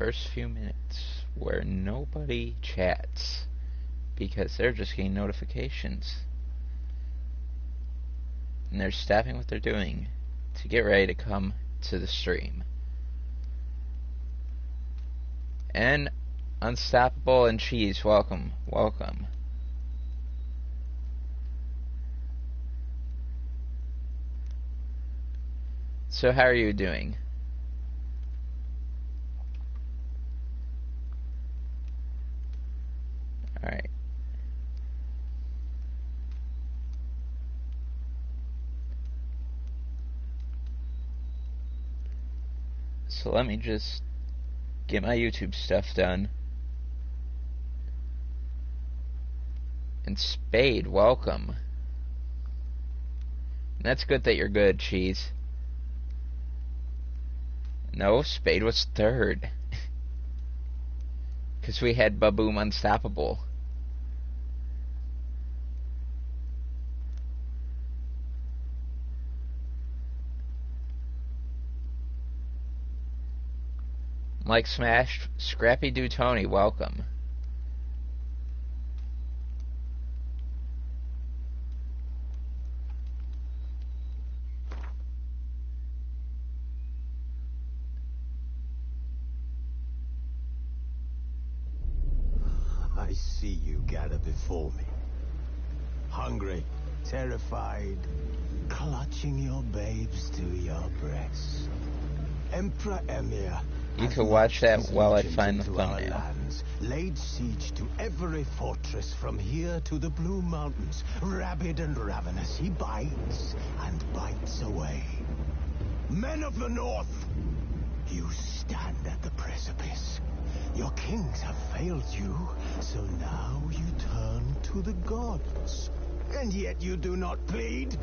first few minutes where nobody chats because they're just getting notifications. And they're stopping what they're doing to get ready to come to the stream. And Unstoppable and Cheese, welcome, welcome. So how are you doing? Alright. So let me just get my YouTube stuff done. And Spade, welcome. And that's good that you're good, Cheese. No, Spade was third. Because we had Baboom Unstoppable. Like Smash, Scrappy Doo Tony, welcome. I see you gather before me. Hungry, terrified, clutching your babes to your breasts. Emperor Emir. You can watch that while I find the thumbnail. Lands, laid siege to every fortress from here to the Blue Mountains. Rabid and ravenous, he bites and bites away. Men of the North, you stand at the precipice. Your kings have failed you, so now you turn to the gods. And yet you do not plead.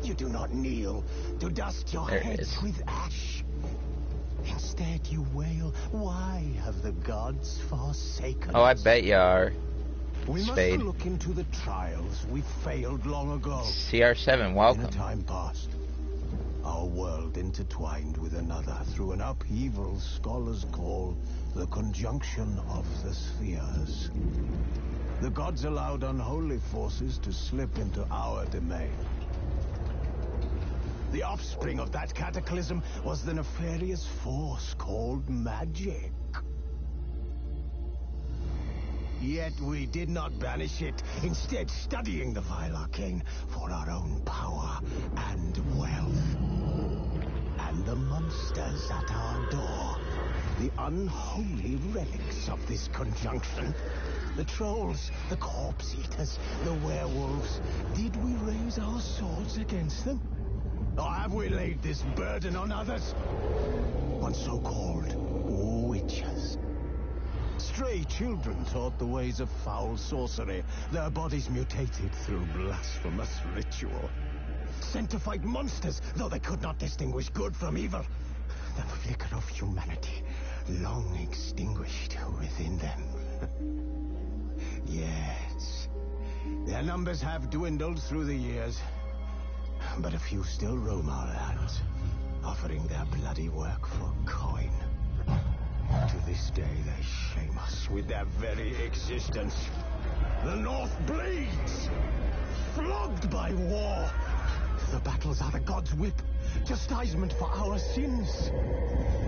You do not kneel to dust your heads with ash. Instead you wail, why have the gods forsaken us? Oh, I bet you are. We Spade. must look into the trials we failed long ago. CR7, welcome. In a time past, our world intertwined with another through an upheaval scholars call the conjunction of the spheres. The gods allowed unholy forces to slip into our domain. The offspring of that cataclysm was the nefarious force called magic. Yet we did not banish it, instead studying the vile arcane for our own power and wealth. And the monsters at our door, the unholy relics of this conjunction, the trolls, the corpse eaters, the werewolves, did we raise our swords against them? Or have we laid this burden on others? On so-called witches. Stray children taught the ways of foul sorcery, their bodies mutated through blasphemous ritual. Sent to fight monsters, though they could not distinguish good from evil. The flicker of humanity, long extinguished within them. Yes, their numbers have dwindled through the years. But a few still roam our lands, offering their bloody work for coin. To this day, they shame us with their very existence. The North bleeds, flogged by war. The battles are the gods' whip, chastisement for our sins.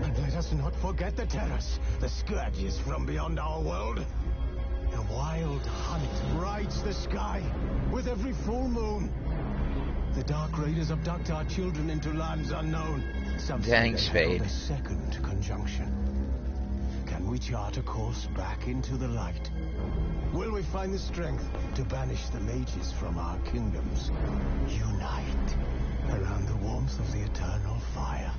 And let us not forget the terrors, the scourges from beyond our world. The wild hunt rides the sky with every full moon. The dark raiders abduct our children into lands unknown. Dang, Spade. A second conjunction. Can we chart a course back into the light? Will we find the strength to banish the mages from our kingdoms? Unite around the warmth of the eternal fire.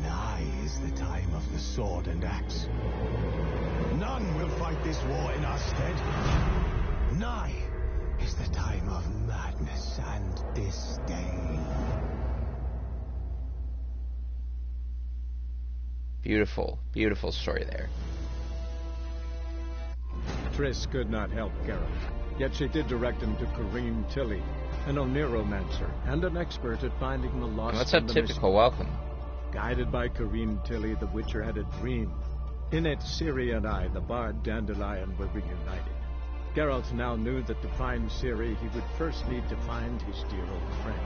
Nigh is the time of the sword and axe. None will fight this war in our stead. Nigh is the time of madness and disdain. Beautiful, beautiful story there. Triss could not help Geralt, yet she did direct him to Kareem Tilly, an Oniromancer and an expert at finding the lost. What's up, Typical? Welcome. Guided by Corrine Tilly, the Witcher had a dream. In it, Ciri and I, the bard Dandelion, were reunited. Geralt now knew that to find Ciri, he would first need to find his dear old friend.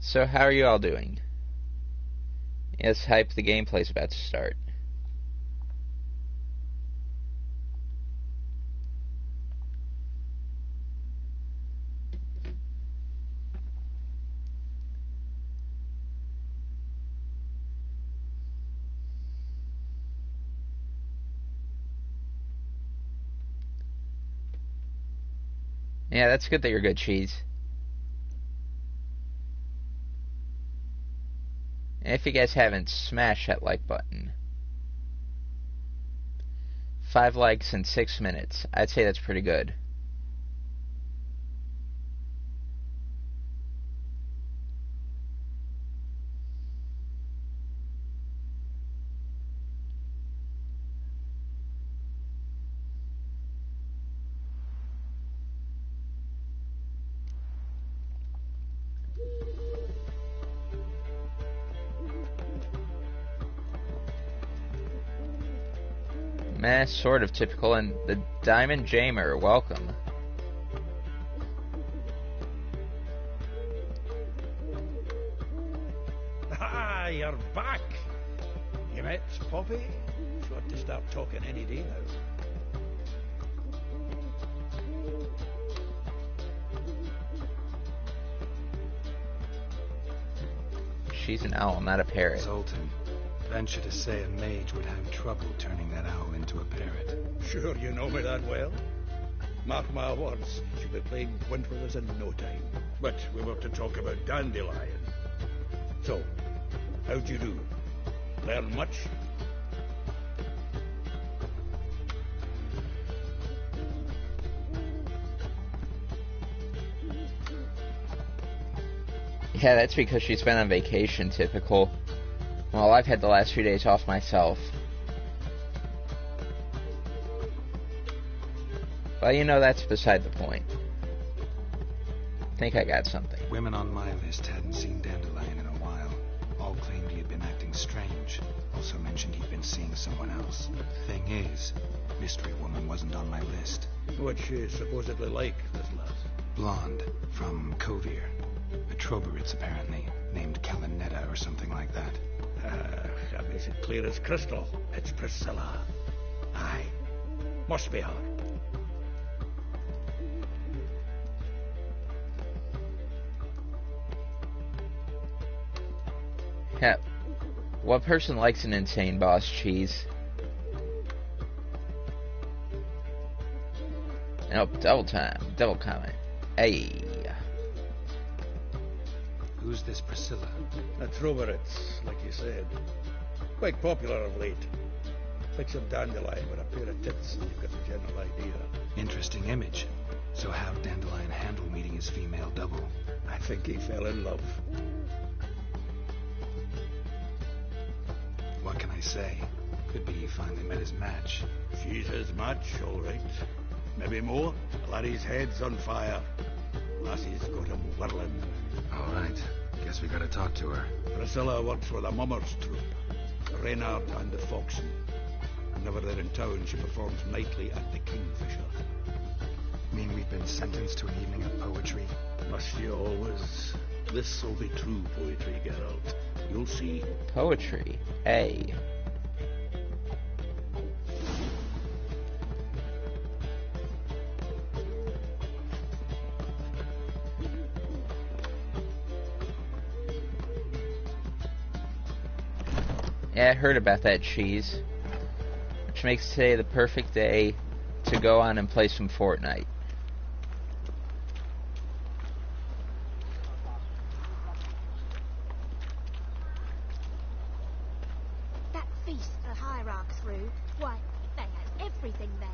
So how are you all doing? Yes, hype, the gameplay's about to start. Yeah, that's good that you're good, Cheese. And if you guys haven't, smash that like button. 5 likes in 6 minutes. I'd say that's pretty good. Meh, sort of typical, and the Diamond Jamer, welcome. Ah, you're back! You met Poppy? She'll have to start talking any day now. She's an owl, not a parrot. Zoltan, venture to say a mage would have trouble turning that owl into a parrot. Sure you know me that well. Mark my words, she'll be playing Gwent with us in no time. But we were to talk about Dandelion. So, how'd you do? Learn much? Yeah, that's because she's been on vacation, typical. Well, I've had the last few days off myself. Well, you know, that's beside the point. I think I got something. Women on my list hadn't seen Dandelion in a while. All claimed he had been acting strange. Also mentioned he'd been seeing someone else. Thing is, Mystery Woman wasn't on my list. What's she supposedly like, this lass? Blonde, from Kovir. A Troberits, apparently, named Kalinetta or something like that. That makes it clear as crystal. It's Priscilla. Aye. Must be her. Yeah. What person likes an insane boss, Cheese? Nope, double time. Double comment. Hey. Who's this Priscilla? A Troberits, like you said. Quite popular of late. Picture Dandelion with a pair of tits and you've got the general idea. Interesting image. So how'd Dandelion handle meeting his female double? I think he fell in love. What can I say? Could be he finally met his match. She's his match, all right. Maybe more. Laddie's head's on fire. Lassie's got him whirling. All right. Guess we gotta talk to her. Priscilla works with a mummers troupe. Reynard and the Foxen. Whenever they're in town, she performs nightly at the Kingfisher. Mean we've been sentenced to an evening of poetry? Must you always? This'll be true poetry, Geralt. You'll see. Poetry. A. Yeah, I heard about that, Cheese. Which makes today the perfect day to go on and play some Fortnite. That feast the hierarchs threw, why, they had everything there.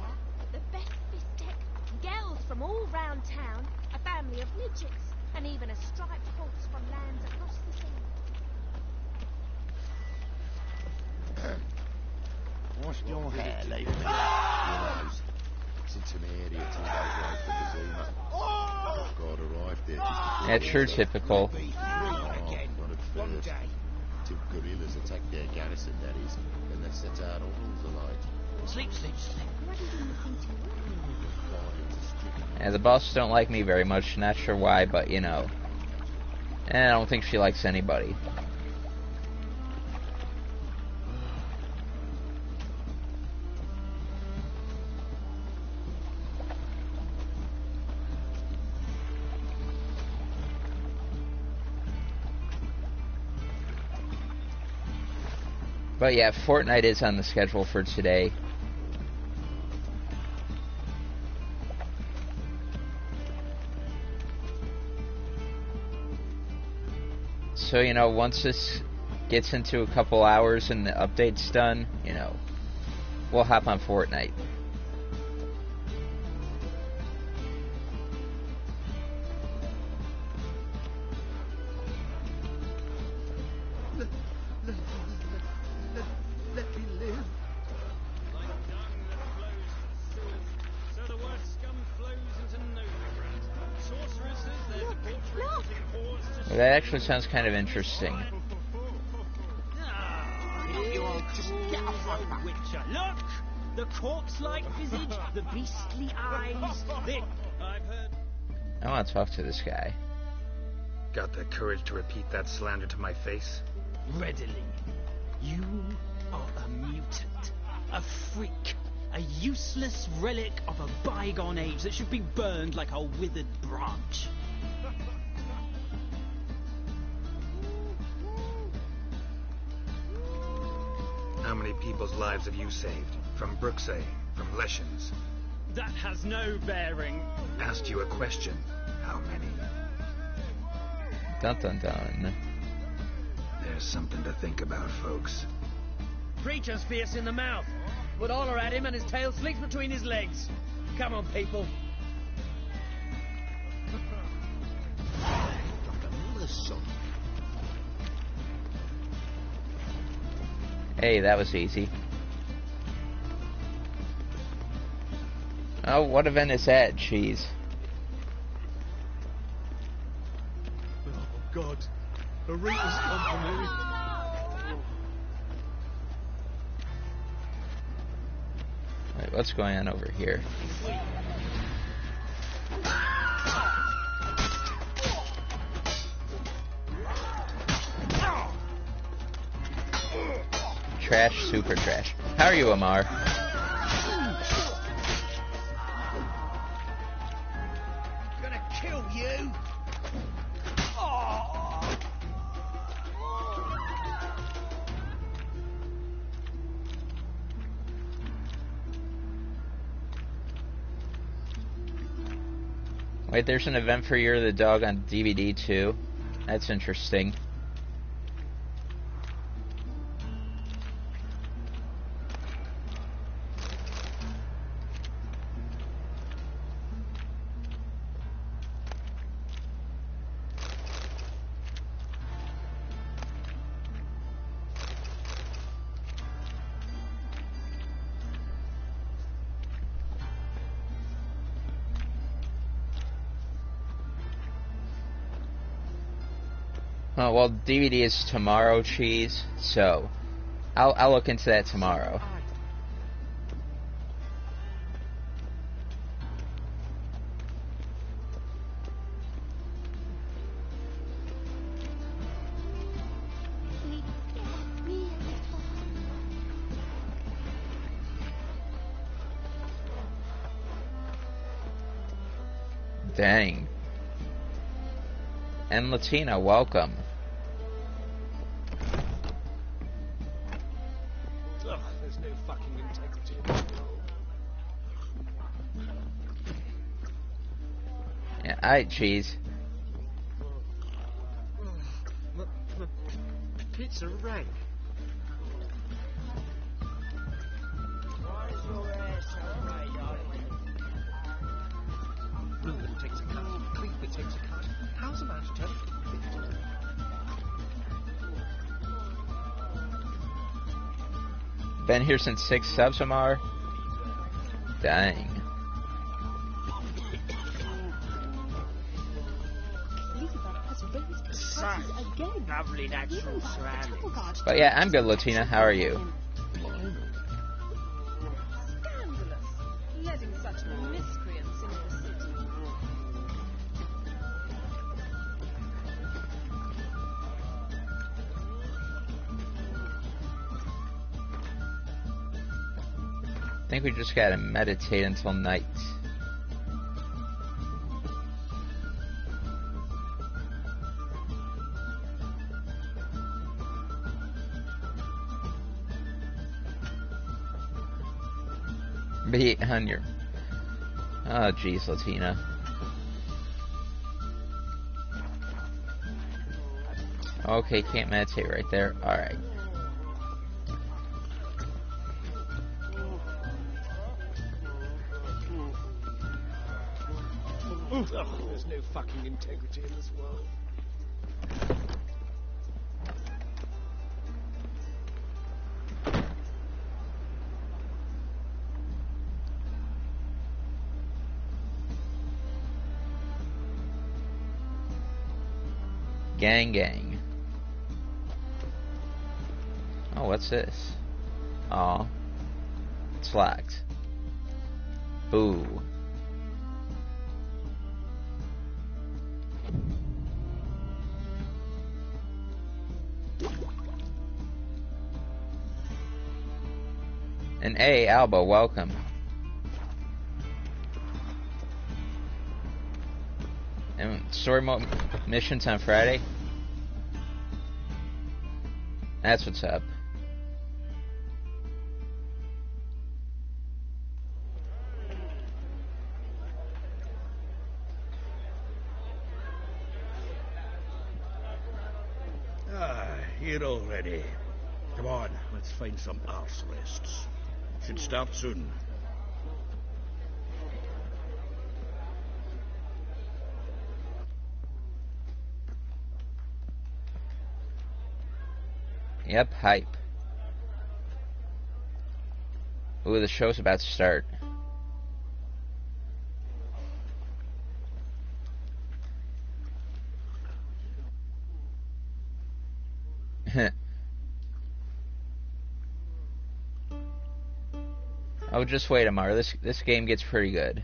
The best bistec, girls from all round town, a family of midgets, and even a striped horse from lands across the sea. Wash your hair, lady. area 2 days away from the Zuma. God arrived there. Yeah, true typical. Not at first. Till guerrillas attack their garrison, that is, and they set out all the light. Sleep, sleep, sleep. Yeah, the boss don't like me very much, not sure why, but you know. And I don't think she likes anybody. But yeah, Fortnite is on the schedule for today. So, you know, once this gets into a couple hours and the update's done, you know, we'll hop on Fortnite. Let me live. Like dung that flows so the worst scum flows into Novigrad. Sorceresses, their debauchery putting whores to Well, that actually sounds kind of interesting. You all just get off my back. Witcher. Look! The corpse-like visage, the beastly eyes. I've heard. I want to talk to this guy. Got the courage to repeat that slander to my face? Readily. You are a mutant, a freak, a useless relic of a bygone age that should be burned like a withered branch. How many people's lives have you saved? From Bruxay, from Leshens? That has no bearing. Asked you a question. How many? Dun dun dun. There's something to think about, folks. Preacher's fierce in the mouth. Would holler at him and his tail slicks between his legs. Come on, people. Hey, that was easy. Oh, what event is that? Jeez. Oh, God. Aretha's company. Wait, what's going on over here? Trash, super trash. How are you, Amar? Gonna kill you. Wait, there's an event for Year of the Dog on DVD too. That's interesting. Oh, well, DVD is tomorrow, Cheese, so I'll look into that tomorrow. Dang. And Latina, welcome. Ugh, there's no fucking integrity in this world. Yeah, alright, Cheese. Pizza rank. Why is your hair so grey, darling? Blue that takes a cut, pink that takes a cut. How's a man to turn it? Been here since 6 subs, Amar? Dang. such lovely natural surroundings. But yeah, I'm good, Latina. How are you? Scandalous. Letting such miscreants into the city. I think we just gotta meditate until night. Be on your... Oh, jeez, Latina. Okay, can't meditate right there. Alright. There's no fucking integrity in this world. Gang, gang. Oh, what's this? Aw. It's locked. Boo. And hey, Alba, welcome. And story mode missions on Friday? That's what's up. Here already. Come on, let's find some arse rests. Should start soon. Yep, hype. Ooh, the show's about to start. Oh, just wait, Amar. This game gets pretty good.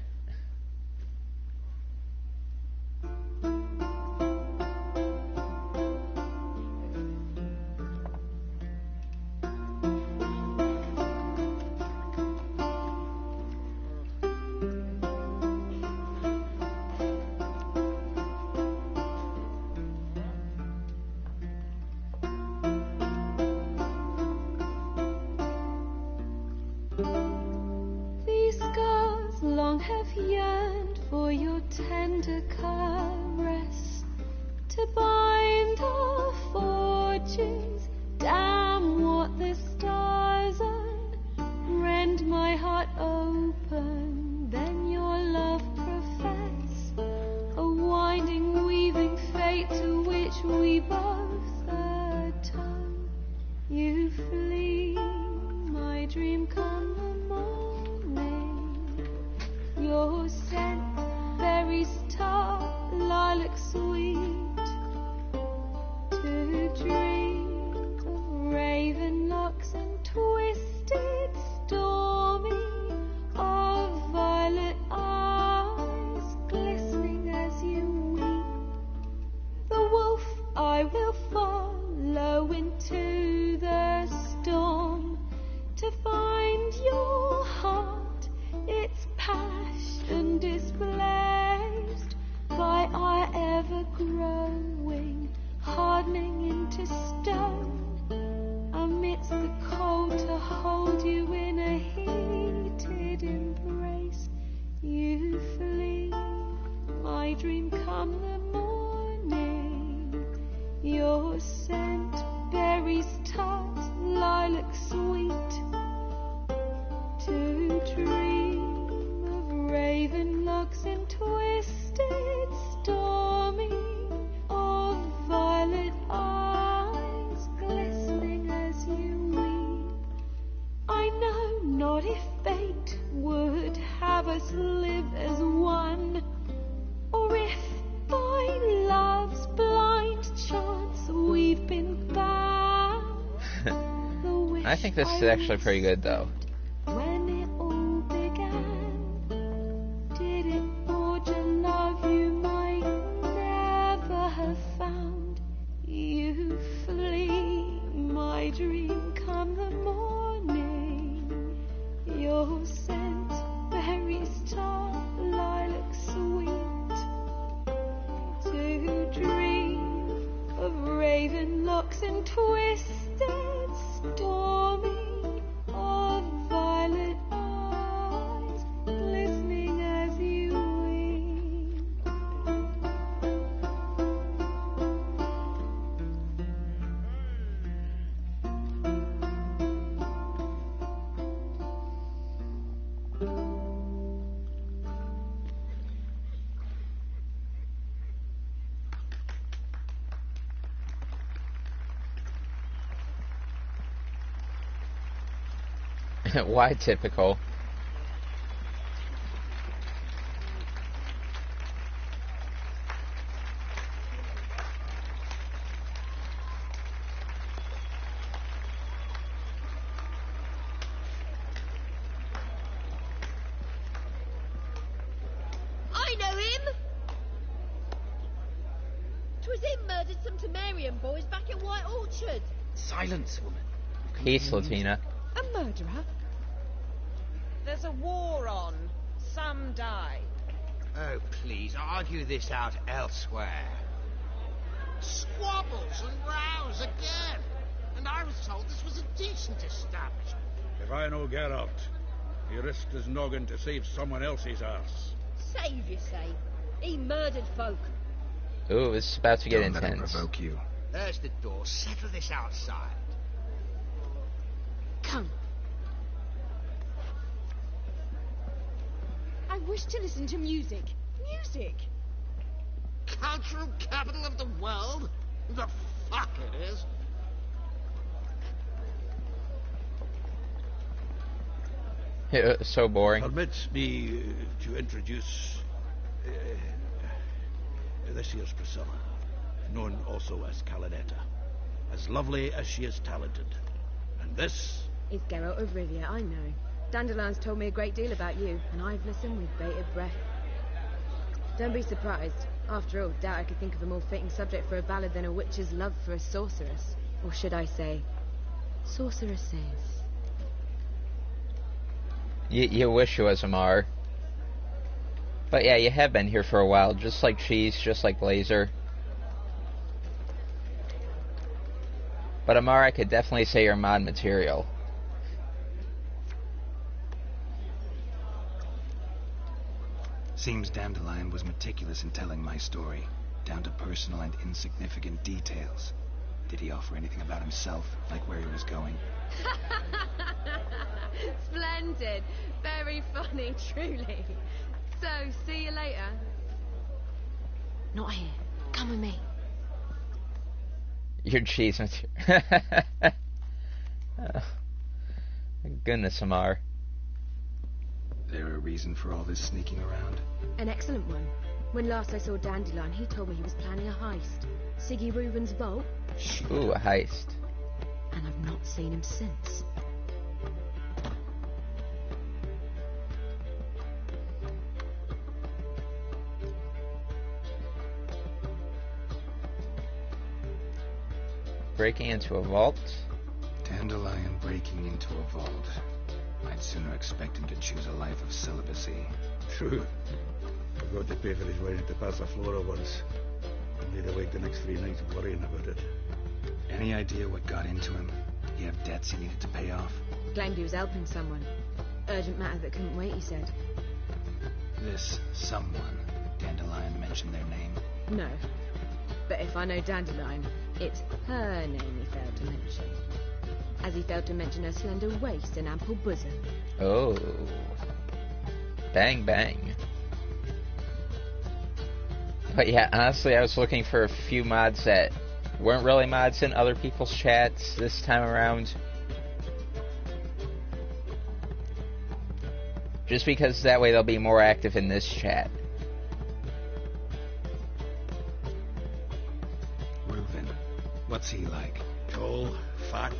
Or if by love's blind charm I think this is actually pretty good, though. When it all began, did it forge a love you might never have found? You flee my dream come the morning. Your scent, berries tart, lilac sweet. To dream of raven locks and twisted stormy of violet eyes glistening as you wink. Why typical? I know him! 'Twas him murdered some Temerian boys back at White Orchard. Silence, woman. Peace, Latina. A murderer? There's a war on. Some die. Oh, please, argue this out elsewhere. Squabbles and rows again. And I was told this was a decent establishment. If I know Geralt, he risked his noggin to save someone else's arse. Save, you say? He murdered folk. Ooh, this is about to get Don't let him intense. provoke you. There's the door. Settle this outside. Come. I wish to listen to music. Music! Cultural capital of the world? The fuck it is. It was so boring. Permit me to introduce this here's Priscilla, known also as Calinetta. As lovely as she is talented. And this It's Geralt of Rivia, I know. Dandelion's told me a great deal about you, and I've listened with bated breath. Don't be surprised. After all, doubt I could think of a more fitting subject for a ballad than a witch's love for a sorceress. Or should I say, sorceresses. You wish you was Amar. But yeah, you have been here for a while, just like Cheese, just like Blazer. But Amar, I could definitely say you're mod material. Seems Dandelion was meticulous in telling my story, down to personal and insignificant details. Did he offer anything about himself, like where he was going? Splendid. Very funny, truly. So, see you later. Not here. Come with me. You're Cheese material. Goodness, Amar. There a reason for all this sneaking around? An excellent one. When last I saw Dandelion, he told me he was planning a heist. Siggy Reuben's vault. Ooh, a heist. And I've not seen him since. Breaking into a vault? Dandelion breaking into a vault. I'd sooner expect him to choose a life of celibacy. true. Forgot to pay for his wedding to Passaflora once. Only to wait the next 3 nights worrying about it. Any idea what got into him? He have debts he needed to pay off? Claimed he was helping someone. Urgent matter that couldn't wait, he said. This someone, Dandelion mentioned their name? No. But if I know Dandelion, it's her name he failed to mention. As he failed to mention her slender waist and ample bosom. Oh. Bang, bang. But yeah, honestly, I was looking for a few mods that weren't really mods in other people's chats this time around. Just because that way they'll be more active in this chat. Reuven, what's he like? Tall, fat,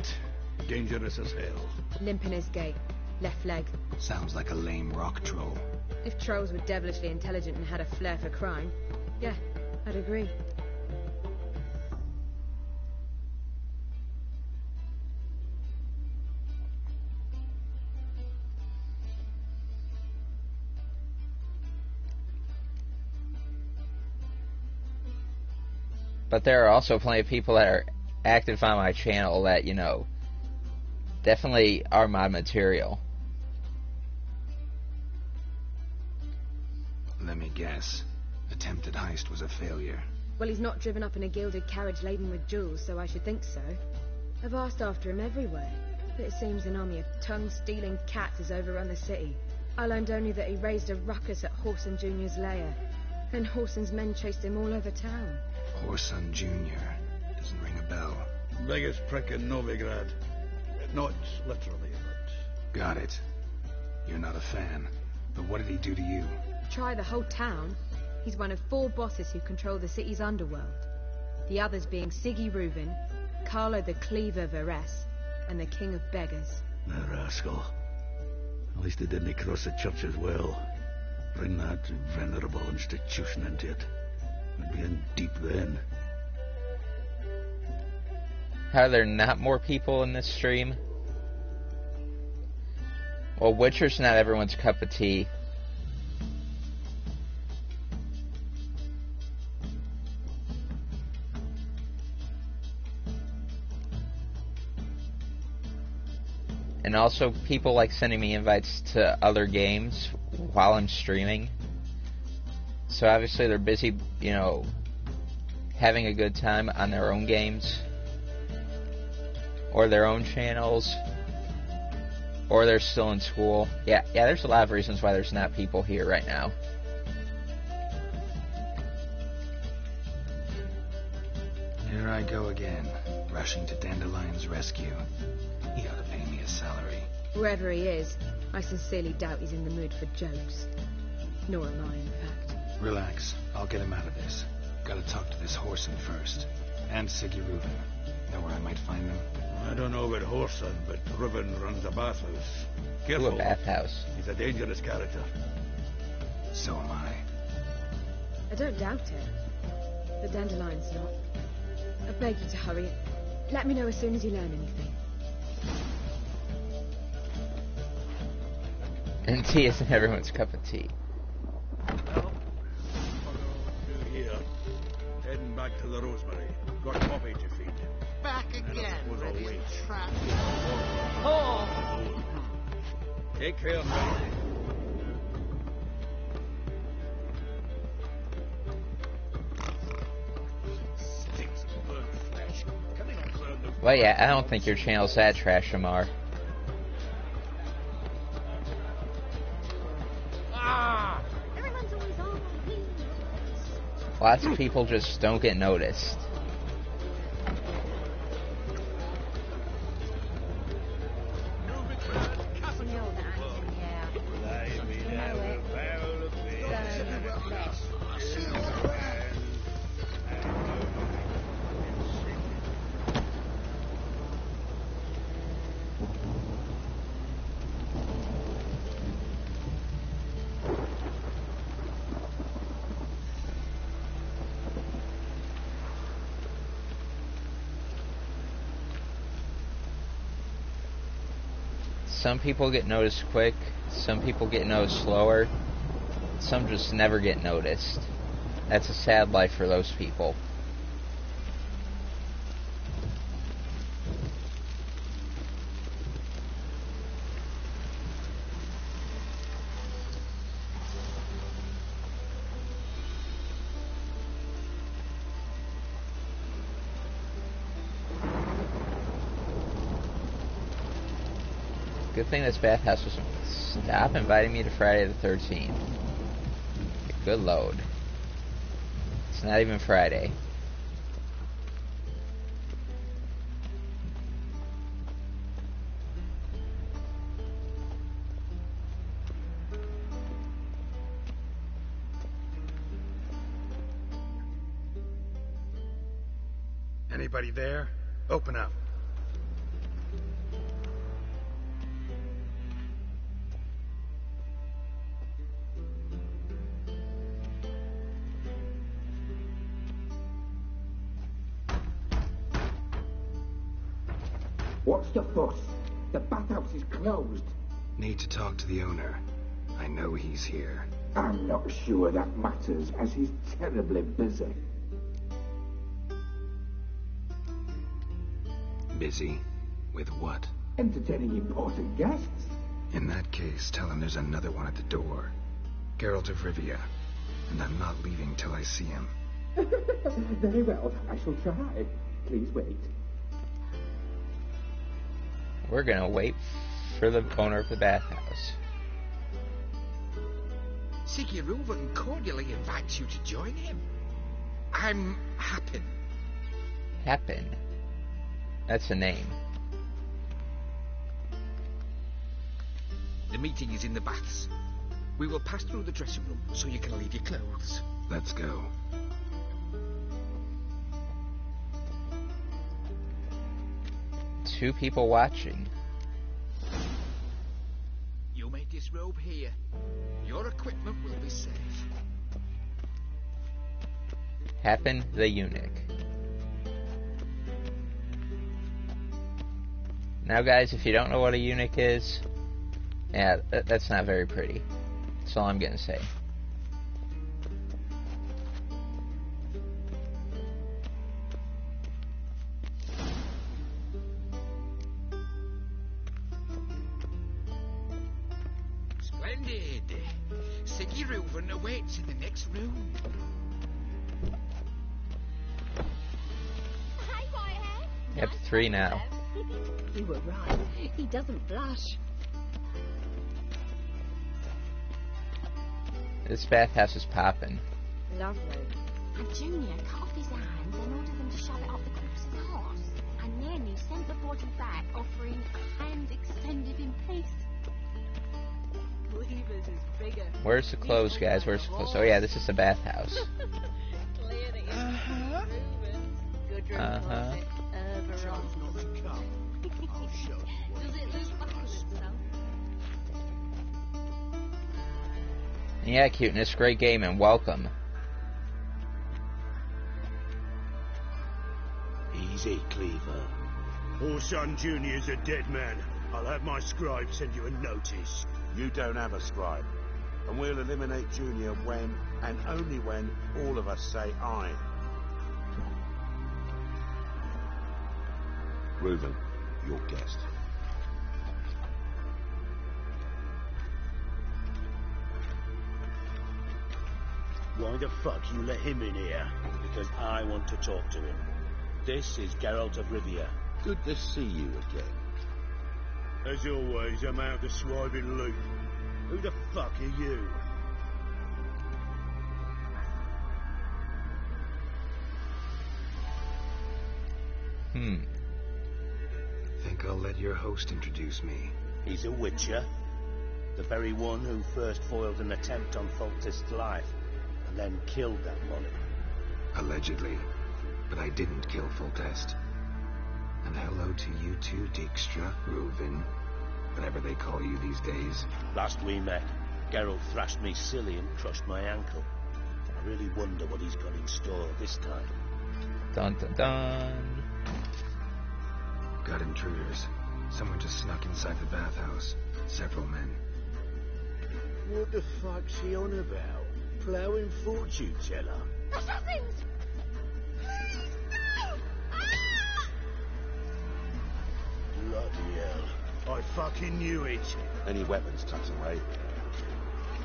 Dangerous as hell. Limp in his gait. Left leg. Sounds like a lame rock troll. If trolls were devilishly intelligent and had a flair for crime, yeah, I'd agree. But there are also plenty of people that are active on my channel that, you know, definitely are my material. Let me guess. Attempted heist was a failure. Well, he's not driven up in a gilded carriage laden with jewels, so I should think so. I've asked after him everywhere, but it seems an army of tongue-stealing cats has overrun the city. I learned only that he raised a ruckus at Whoreson Jr.'s lair, and Whoreson's men chased him all over town. Whoreson Jr. Doesn't ring a bell. Biggest prick in Novigrad. Not literally, but... Got it. You're not a fan. But what did he do to you? Try the whole town. He's one of 4 bosses who control the city's underworld. The others being Siggy Reuven, Carlo the Cleaver Varese, and the King of Beggars. The rascal. At least he didn't cross the church as well. Bring that venerable institution into it. We'd be in deep then. How are there not more people in this stream? Well, Witcher's not everyone's cup of tea. And also, people like sending me invites to other games while I'm streaming. So obviously they're busy, you know, having a good time on their own games. Or their own channels. Or they're still in school. Yeah, there's a lot of reasons why there's not people here right now. Here I go again, rushing to Dandelion's rescue. He ought to pay me a salary. Wherever he is, I sincerely doubt he's in the mood for jokes. Nor am I, in fact. Relax. I'll get him out of this. Gotta talk to this Whoreson first. And Siggy Reuven. Know where I might find them? I don't know about Whoreson, but Reuven runs a bathhouse. Careful. Ooh, a bathhouse. He's a dangerous character. So am I. I don't doubt it. But Dandelion's not. I beg you to hurry. Let me know as soon as you learn anything. And tea isn't everyone's cup of tea. Well, through here. Heading back to the Rosemary. Got Poppy to feed. Back again, ready to trap. Oh! Take care, man. Stinks of burnt flesh. Can they not burn the... Well, yeah, I don't think your channel's that trash, Amar. Everyone's always on my heels. Lots of people just don't get noticed. Some people get noticed quick, some people get noticed slower, some just never get noticed. That's a sad life for those people. Good thing this bathhouse was... Stop inviting me to Friday the 13th. Good load. It's not even Friday. Anybody there? Open up. What's the fuss? The bathhouse is closed. Need to talk to the owner. I know he's here. I'm not sure that matters, as he's terribly busy. Busy? With what? Entertaining important guests. In that case, tell him there's another one at the door. Geralt of Rivia. And I'm not leaving till I see him. Very well, I shall try. Please wait. We're gonna wait for the owner of the bathhouse. Siggy Reuven cordially invites you to join him. I'm Happen. Happen? That's a name. The meeting is in the baths. We will pass through the dressing room so you can leave your clothes. Let's go. Two people watching. You may disrobe here. Your equipment will be safe. Happen the eunuch. Now guys, if you don't know what a eunuch is, yeah, that's not very pretty. That's all I'm gonna say. Splendid. Siggy Reuven awaits in the next room. Hi, Whitehead. Yep, 3 now. You were right. He doesn't blush. This bathhouse is popping. Lovely. And Junior cut off his hands and ordered them to shove it up the corpse's arse. And Nanny sent the body back, offering a hand extended in peace. Cleavers is bigger. Where's the clothes, guys? Where's the clothes? Oh yeah, this is the bathhouse. Clearly it's Good room closet. Does it look back at itself? Yeah, cuteness, great game, and welcome. Easy, Cleaver. Orson Jr.'s a dead man. I'll have my scribe send you a notice. You don't have a scribe. And we'll eliminate Junior when, and only when, all of us say aye. Reuven, your guest. Why the fuck you let him in here? Because I want to talk to him. This is Geralt of Rivia. Good to see you again. As always, I'm out of swiping loot. Who the fuck are you? Think I'll let your host introduce me. He's a witcher. The very one who first foiled an attempt on Foltest's life, and then killed that money. Allegedly. But I didn't kill Foltest. And hello to you too, Dijkstra, Reuven, whatever they call you these days. Last we met, Geralt thrashed me silly and crushed my ankle. I really wonder what he's got in store this time. Dun dun dun. Got intruders. Someone just snuck inside the bathhouse. Several men. What the fuck's he on about? Ploughing fortune teller? Assassins! Please, no! Ah! Bloody hell. I fucking knew it. Any weapons tucked away?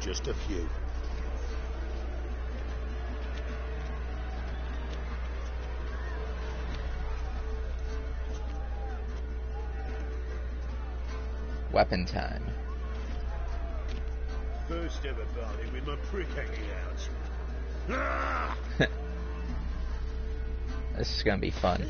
Just a few. Weapon time. First ever party with my prick hanging out. Ah! This is gonna be fun.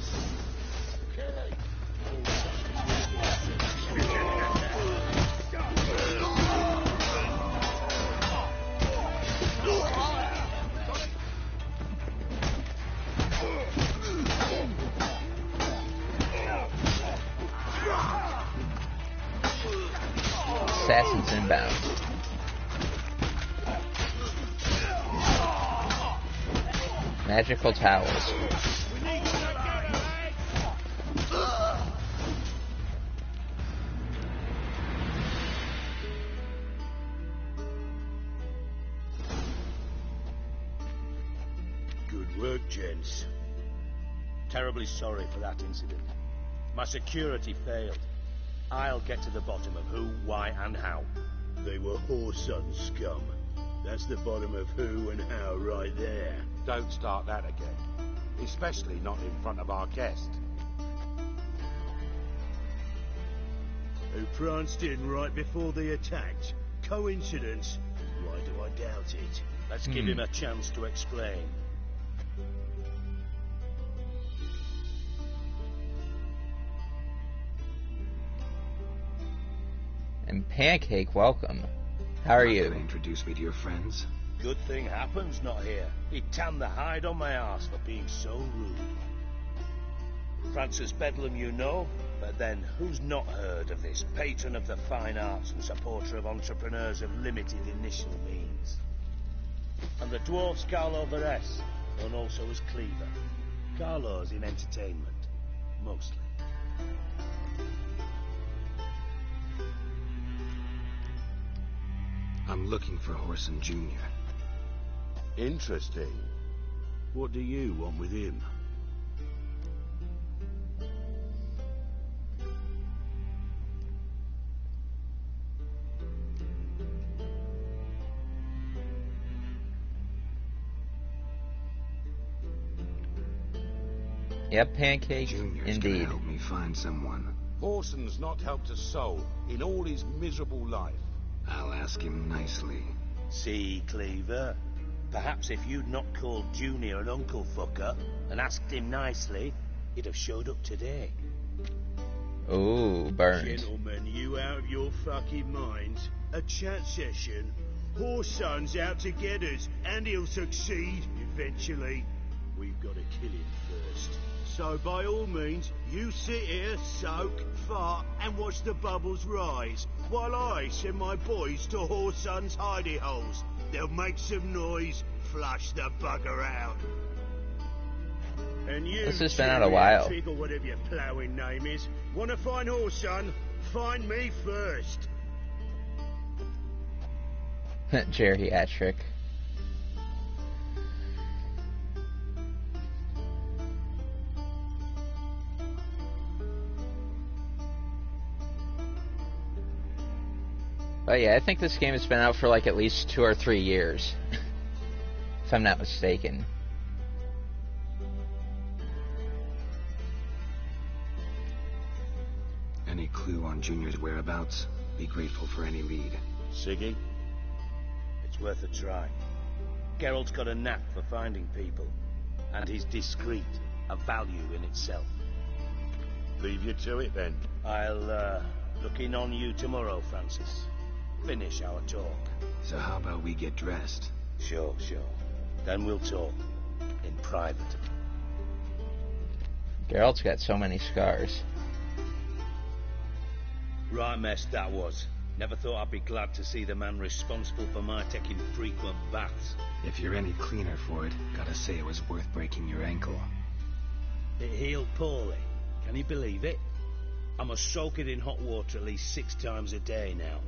Assassins inbound. Magical towels. Work, gents. Terribly sorry for that incident. My security failed. I'll get to the bottom of who, why, and how. They were Whoreson scum. That's the bottom of who and how right there. Don't start that again. Especially not in front of our guest. Who pranced in right before they attacked. Coincidence? Why do I doubt it? Let's give him a chance to explain. And Pancake, welcome. How are you? Introduce me to your friends. Good thing happens not here. He tanned the hide on my arse for being so rude. Francis Bedlam you know, but then who's not heard of this patron of the fine arts and supporter of entrepreneurs of limited initial means? And the dwarf's Carlo Veres, known also as Cleaver. Carlo's in entertainment, mostly. I'm looking for Whoreson Jr. Interesting. What do you want with him? Yep, Pancake, Junior's indeed. gonna help me find someone. Whoreson's not helped a soul in all his miserable life. I'll ask him nicely. See, Cleaver? Perhaps if you'd not called Junior an uncle fucker and asked him nicely, he'd have showed up today. Ooh, burned. Gentlemen, you out of your fucking minds? A chat session? Whoreson's out to get us, and he'll succeed eventually. We've got to kill him first. So by all means, you sit here, soak, fart, and watch the bubbles rise, while I send my boys to Whoreson's hidey holes. They'll make some noise, flush the bugger out. And you, This has been out a while. Trick, or whatever your ploughing name is, want to find Whoreson? Find me first. Geriatric. But yeah, I think this game has been out for like at least 2 or 3 years. If I'm not mistaken. Any clue on Junior's whereabouts? Be grateful for any lead. Siggy? It's worth a try. Geralt's got a knack for finding people. And he's discreet, a value in itself. Leave you to it then. I'll look in on you tomorrow, Francis. Finish our talk. So how about we get dressed? Sure. Then we'll talk. In private. Geralt's got so many scars. Right mess that was. Never thought I'd be glad to see the man responsible for my taking frequent baths. If you're any cleaner for it, gotta say it was worth breaking your ankle. It healed poorly. Can you believe it? I must soak it in hot water at least 6 times a day now.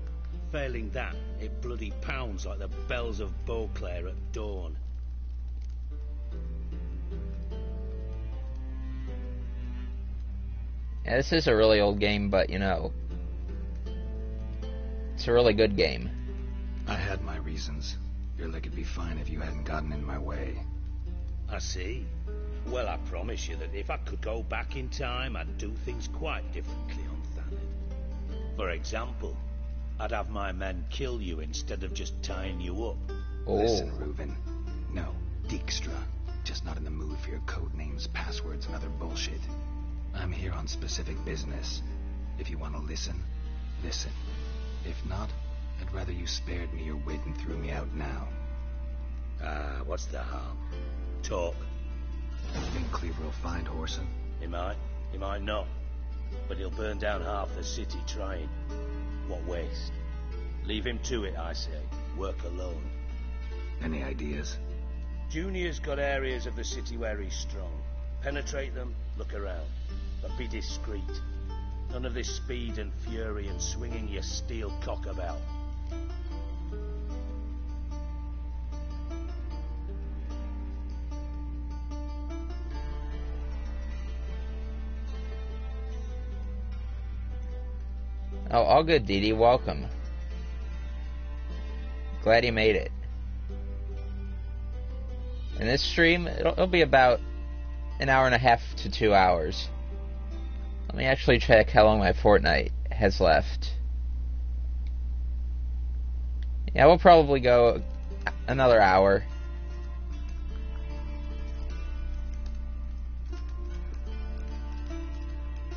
Failing that, it bloody pounds like the bells of Beauclair at dawn. Yeah, this is a really old game, but you know, it's a really good game. I had my reasons. Your leg would be fine if you hadn't gotten in my way. I see. Well, I promise you that if I could go back in time, I'd do things quite differently on Thanet. For example, I'd have my men kill you instead of just tying you up. Oh. Listen, Reuben. No, Dijkstra. Just not in the mood for your code names, passwords, and other bullshit. I'm here on specific business. If you want to listen, listen. If not, I'd rather you spared me your wit and threw me out now. What's the harm? Talk. Think Cleaver will find Whoreson? He might not. But he'll burn down half the city trying. What waste. Leave him to it, I say. Work alone. Any ideas? Junior's got areas of the city where he's strong. Penetrate them, look around. But be discreet. None of this speed and fury and swinging your steel cock about. Oh, all good, Dee Dee. Welcome. Glad you made it. And this stream, it'll be about an hour and a half to 2 hours. Let me actually check how long my fortnight has left. Yeah, we'll probably go another hour.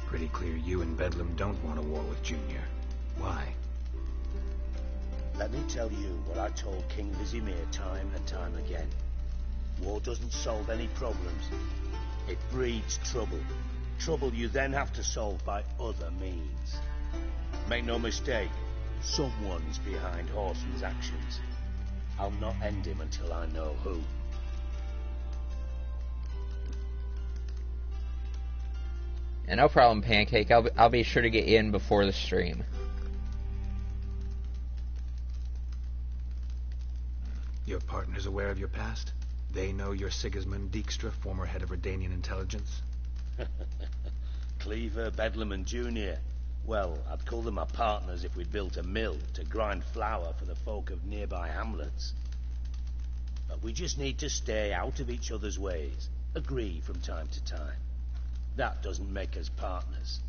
Pretty clear you and Bedlam don't want a war with Junior. Why? Let me tell you what I told King Vizimir time and time again. War doesn't solve any problems. It breeds trouble. Trouble you then have to solve by other means. Make no mistake, someone's behind Horson's actions. I'll not end him until I know who. Yeah, no problem, Pancake. I'll be sure to get you in before the stream. Your partner's aware of your past? They know you're Sigismund Dijkstra, former head of Redanian intelligence? Cleaver, Bedlam and Junior. Well, I'd call them my partners if we'd built a mill to grind flour for the folk of nearby hamlets. But we just need to stay out of each other's ways. Agree from time to time. That doesn't make us partners.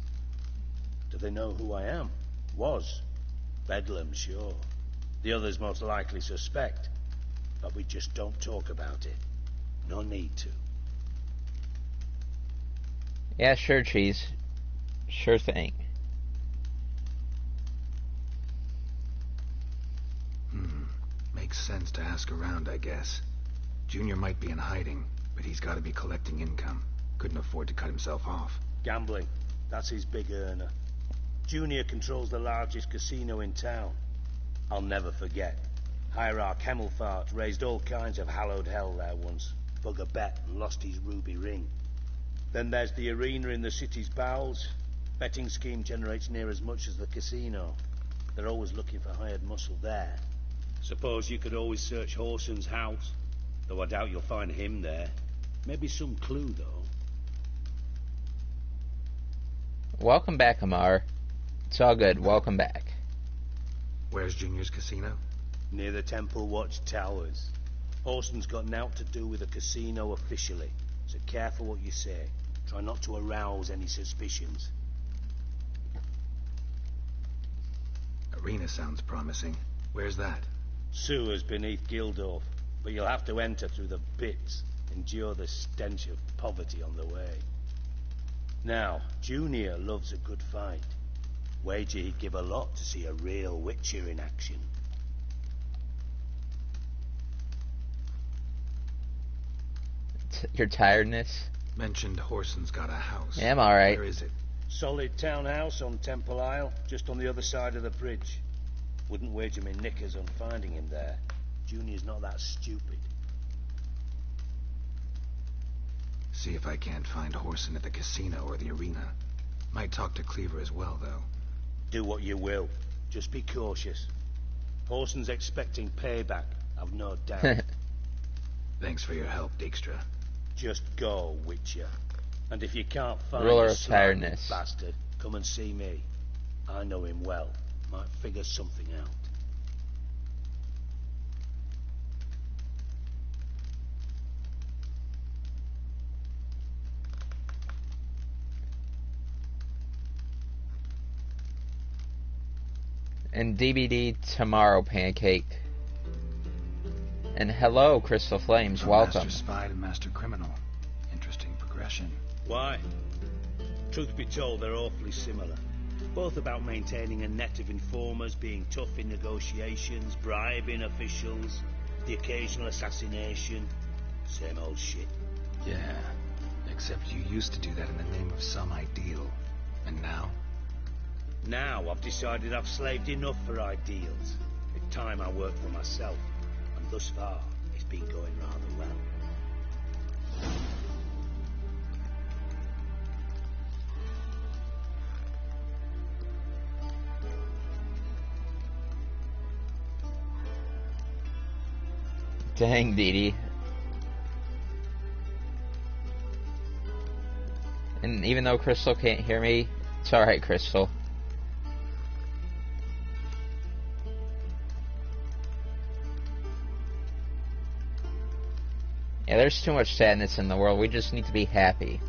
Do they know who I am? Was. Bedlam, sure. The others most likely suspect. But we just don't talk about it. No need to. Yeah, sure, Cheese. Sure thing. Makes sense to ask around, I guess. Junior might be in hiding, but he's got to be collecting income. Couldn't afford to cut himself off. Gambling. That's his big earner. Junior controls the largest casino in town. I'll never forget. Hierarch Hemmelfart raised all kinds of hallowed hell there once. Bug a bet and lost his ruby ring. Then there's the arena in the city's bowels. Betting scheme generates near as much as the casino. They're always looking for hired muscle there. Suppose you could always search Horson's house. Though I doubt you'll find him there. Maybe some clue, though. Welcome back, Amar. It's all good. Welcome back. Where's Junior's casino? Near the Temple Watch Towers. Horson's got naught to do with the casino officially, so careful what you say. Try not to arouse any suspicions. Arena sounds promising. Where's that? Sewers beneath Gildorf, but you'll have to enter through the pits, endure the stench of poverty on the way. Now, Junior loves a good fight. Wager he'd give a lot to see a real Witcher in action. Your tiredness? Mentioned Horson's got a house. Yeah, I'm alright. Where is it? Solid townhouse on Temple Isle, just on the other side of the bridge. Wouldn't wager me knickers on finding him there. Junior's not that stupid. See if I can't find Horson at the casino or the arena. Might talk to Cleaver as well, though. Do what you will. Just be cautious. Horson's expecting payback, I've no doubt. Thanks for your help, Dijkstra. Just go, Witcher. And if you can't find Ruler a of tiredness. bastard, come and see me. I know him well. Might figure something out. And DBD tomorrow, Pancake. And hello, Crystal Flames. From Welcome. Master Spy to Master Criminal. Interesting progression. Why? Truth be told, they're awfully similar. Both about maintaining a net of informers, being tough in negotiations, bribing officials, the occasional assassination. Same old shit. Yeah, except you used to do that in the name of some ideal. And now? Now I've decided I've slaved enough for ideals. It's time I work for myself. And thus far, it's been going rather well. Dang, Dee Dee. And even though Crystal can't hear me, it's alright, Crystal. Yeah, there's too much sadness in the world. We just need to be happy.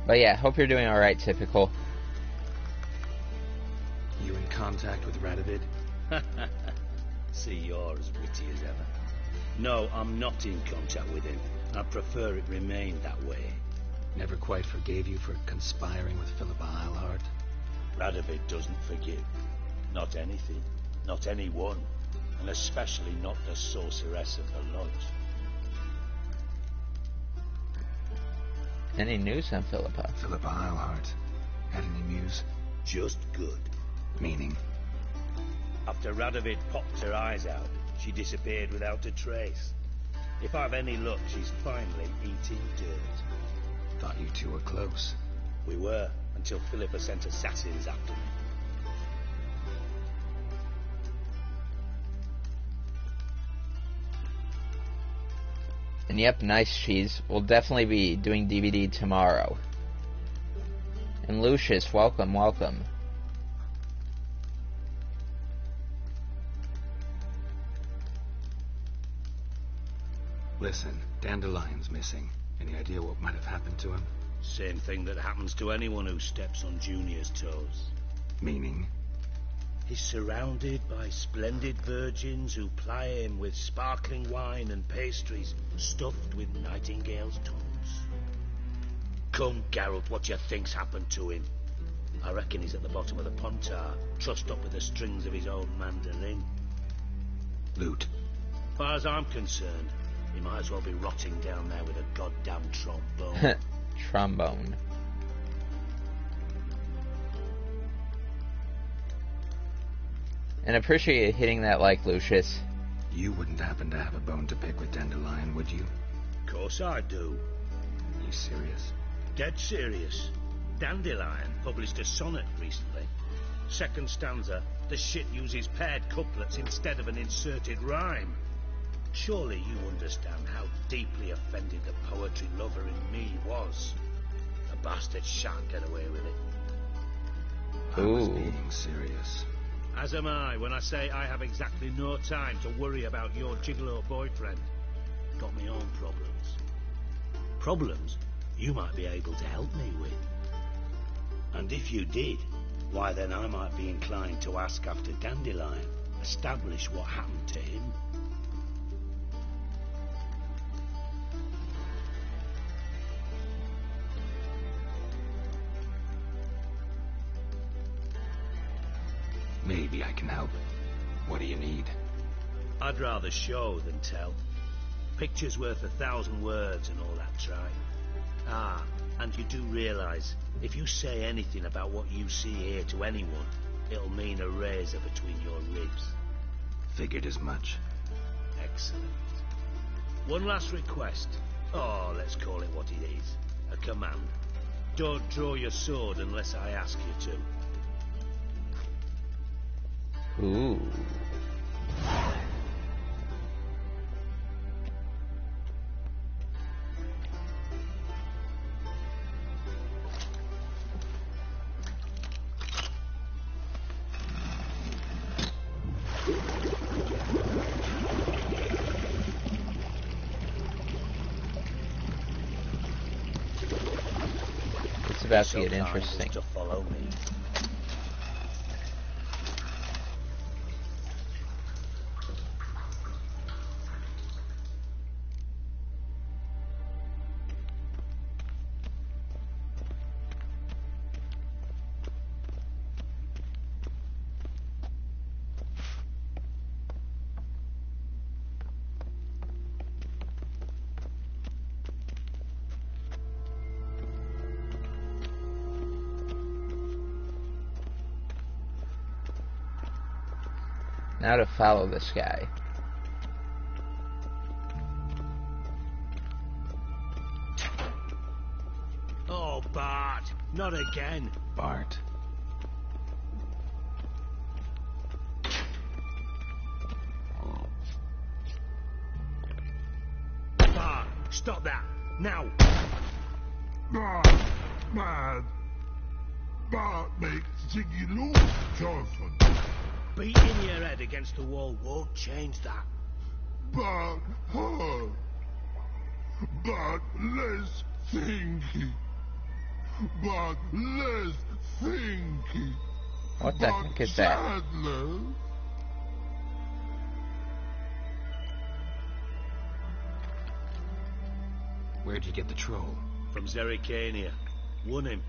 But yeah, hope you're doing alright, Typical. You in contact with Radovid? See, you're as witty as ever. No, I'm not in contact with him. I prefer it remained that way. Never quite forgave you for conspiring with Philippa Eilhart? Radovid doesn't forgive. Not anything. Not anyone. And especially not the sorceress of the Lodge. Any news on Philippa? Philippa Eilhart. Had any news? Just good. Meaning? After Radovid popped her eyes out, she disappeared without a trace. If I've any luck, she's finally eating dirt. Thought you two were close. We were, until Philippa sent assassins after me. And yep, nice cheese. We'll definitely be doing DVD tomorrow. And Lucius, welcome, welcome. Listen, Dandelion's missing. Any idea what might have happened to him? Same thing that happens to anyone who steps on Junior's toes. Meaning? He's surrounded by splendid virgins who ply him with sparkling wine and pastries stuffed with nightingales' tongues. Come, Geralt, what do you think's happened to him? I reckon he's at the bottom of the Pontar, trussed up with the strings of his own mandolin. Loot. As far as I'm concerned, he might as well be rotting down there with a goddamn trombone. Trombone. And appreciate you hitting that like, Lucius. You wouldn't happen to have a bone to pick with Dandelion, would you? Of course I do. Are you serious? Dead serious. Dandelion published a sonnet recently. Second stanza, the shit uses paired couplets instead of an inserted rhyme. Surely you understand how deeply offended the poetry lover in me was. The bastard shan't get away with it. I was being serious. As am I when I say I have exactly no time to worry about your gigolo boyfriend. Got me own problems. Problems you might be able to help me with. And if you did, why then I might be inclined to ask after Dandelion, establish what happened to him. Maybe I can help. What do you need? I'd rather show than tell. Picture's worth 1,000 words and all that tripe. Ah, and you do realise, if you say anything about what you see here to anyone, it'll mean a razor between your ribs. Figured as much. Excellent. One last request. Oh, let's call it what it is. A command. Don't draw your sword unless I ask you to. Ooh. It's about to get interesting. To follow me. Now to follow this guy. Oh, Bart, not again. Bart. Bart, stop that, now. Bart make Ziggy lose, Thorfinn. Beating your head against the wall won't change that. Bart hard. Bart less thinky. Bart less thinky. What the heck is that? Sadler. Where'd you get the troll? From Zerrikania. Won him.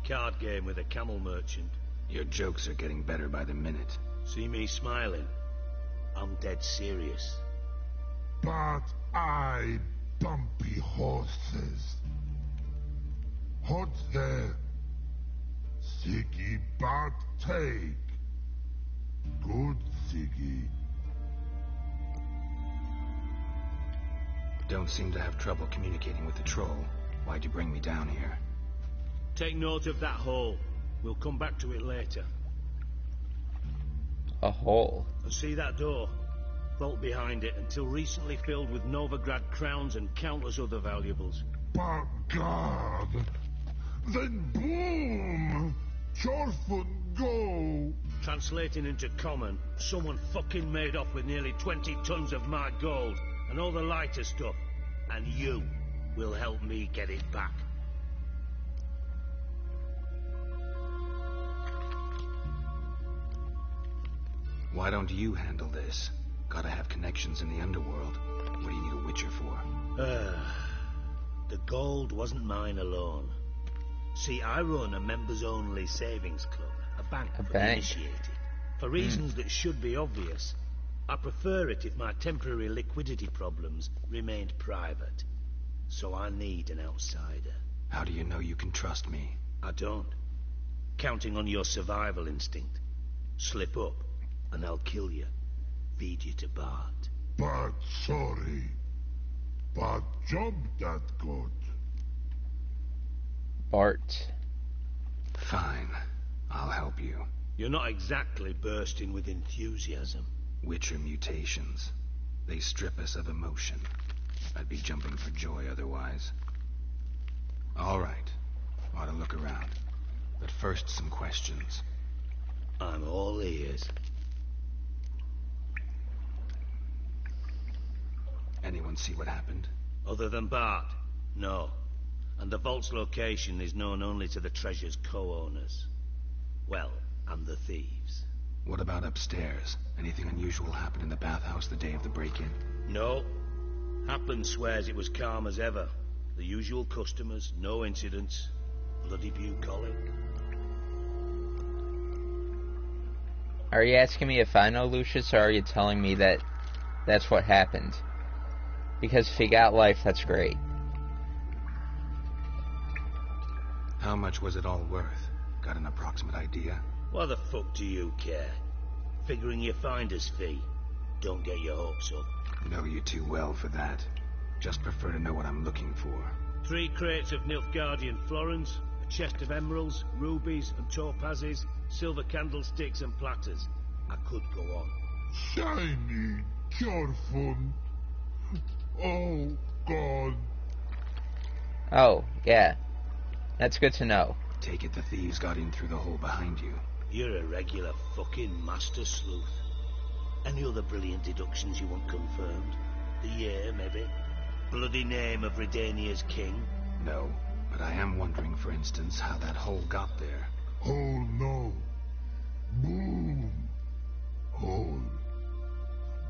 Card game with a camel merchant. Your jokes are getting better by the minute. See me smiling? I'm dead serious. But I bumpy horses. Hot there. Ziggy Bart take. Good Ziggy. Don't seem to have trouble communicating with the troll. Why'd you bring me down here? Take note of that hole. We'll come back to it later. A hole? And see that door? Vault behind it, until recently filled with Novigrad crowns and countless other valuables. But God! Then boom! Thorfinn go! Translating into common, someone fucking made off with nearly 20 tons of my gold, and all the lighter stuff, and you will help me get it back. Why don't you handle this? Gotta have connections in the underworld. What do you need a Witcher for? The gold wasn't mine alone. See, I run a members-only savings club, a bank for the initiated. For reasons that should be obvious, I prefer it if my temporary liquidity problems remained private. So I need an outsider. How do you know you can trust me? I don't. Counting on your survival instinct. Slip up, and I'll kill you. Feed you to Bart. But sorry. But job that good. Bart. Fine. I'll help you. You're not exactly bursting with enthusiasm. Witcher mutations. They strip us of emotion. I'd be jumping for joy otherwise. All right. Ought to look around. But first, some questions. I'm all ears. Anyone see what happened? Other than Bart? No. And the vault's location is known only to the treasure's co-owners. Well, and the thieves. What about upstairs? Anything unusual happened in the bathhouse the day of the break-in? No. Haplin swears it was calm as ever. The usual customers, no incidents. Bloody bucolic. Are you asking me if I know Lucius, or are you telling me that that's what happened? Because if he got life, that's great. How much was it all worth? Got an approximate idea? Why the fuck do you care? Figuring your finder's fee. Don't get your hopes up. Know you too well for that. Just prefer to know what I'm looking for. 3 crates of Nilfgaardian florins, a chest of emeralds, rubies and topazes, silver candlesticks and platters. I could go on. Shiny, Thorfinn. Oh, God. Oh, yeah. That's good to know. Take it the thieves got in through the hole behind you. You're a regular fucking master sleuth. Any other brilliant deductions you want confirmed? The year, maybe? Bloody name of Redania's king? No, but I am wondering, for instance, how that hole got there. Hole no. Boom. Hole.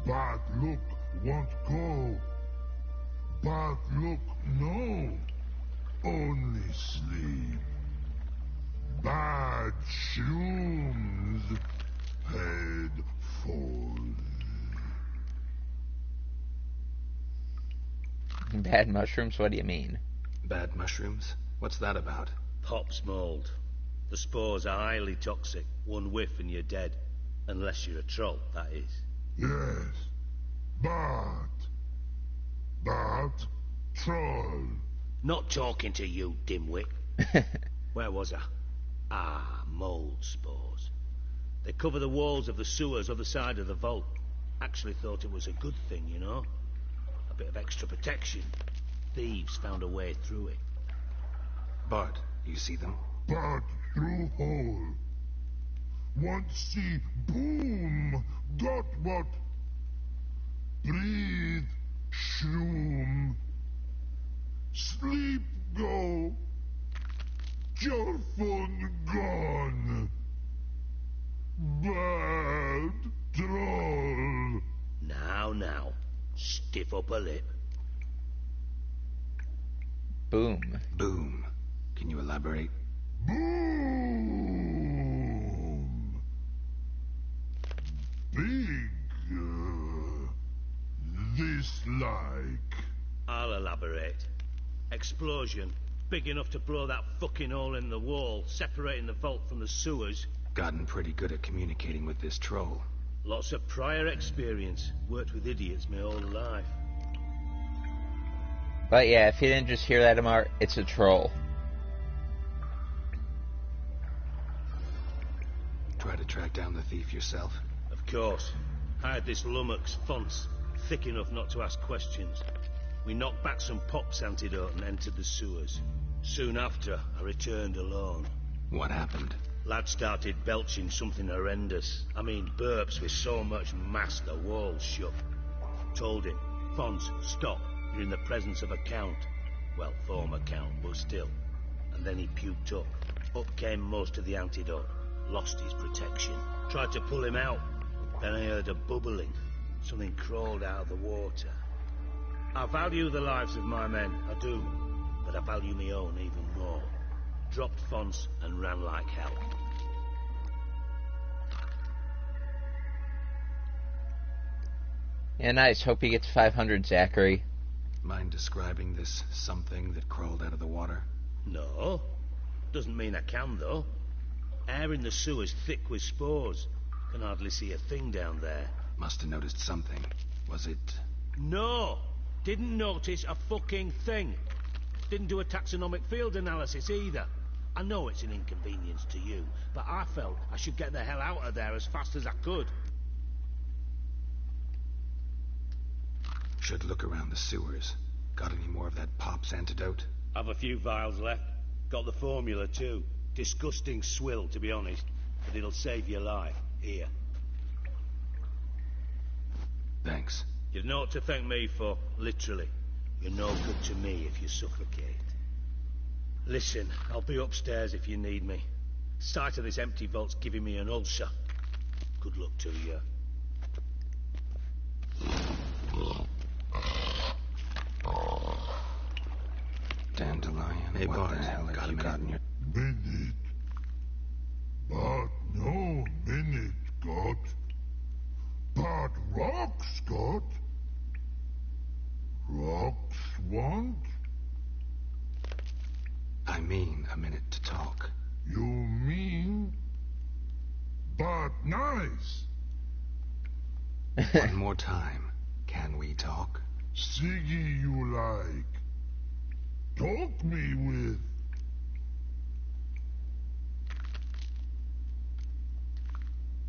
But look, won't go. But look, no. Only sleep. Bad shrooms. Head full. Bad mushrooms? What do you mean? Bad mushrooms? What's that about? Pop's mold. The spores are highly toxic. One whiff and you're dead. Unless you're a troll, that is. Yes. But troll. Not talking to you, dimwit. Where was I? Ah, mold spores. They cover the walls of the sewers other side of the vault. Actually thought it was a good thing, you know? A bit of extra protection. Thieves found a way through it. Bart, you see them? But through hole. Want see boom, got what? Breathe, shroom. Sleep go. Your phone gone. Bad troll. Now, stiff upper lip. Boom. Boom. Can you elaborate? Boom. Big. This like. I'll elaborate. Explosion. Big enough to blow that fucking hole in the wall, separating the vault from the sewers. Gotten pretty good at communicating with this troll. Lots of prior experience. Worked with idiots my whole life. But yeah, if you didn't just hear that, Amar, it's a troll. Try to track down the thief yourself? Of course. Hired this lummox, Fonts, thick enough not to ask questions. We knocked back some pox antidote and entered the sewers. Soon after, I returned alone. What happened? Lad started belching something horrendous. I mean, burps with so much mass the walls shook. Told him, Fonts, stop. You're in the presence of a count. Well, former count, but still. And then he puked up. Up came most of the antidote. Lost his protection. Tried to pull him out. Then I heard a bubbling. Something crawled out of the water. I value the lives of my men, I do. But I value my own even more. Dropped Fonts and ran like hell. Yeah, nice. Hope he gets 500, Zachary. Mind describing this something that crawled out of the water? No. Doesn't mean I can, though. Air in the sewer's thick with spores. Can hardly see a thing down there. Must have noticed something. Was it... No! Didn't notice a fucking thing. Didn't do a taxonomic field analysis either. I know it's an inconvenience to you, but I felt I should get the hell out of there as fast as I could. Should look around the sewers. Got any more of that Pop's antidote? I've a few vials left. Got the formula too. Disgusting swill, to be honest. But it'll save your life. Here. Thanks. You've naught to thank me for, literally. You're no good to me if you suffocate. Listen, I'll be upstairs if you need me. Sight of this empty vault's giving me an ulcer. Good luck to you. Dandelion, Hey, what Bart, the hell have you got in your... Minute. But no minute got. But rocks got. Rocks want? I mean a minute to talk. You mean? But nice. One more time. Can we talk? Siggy you like. Talk me with.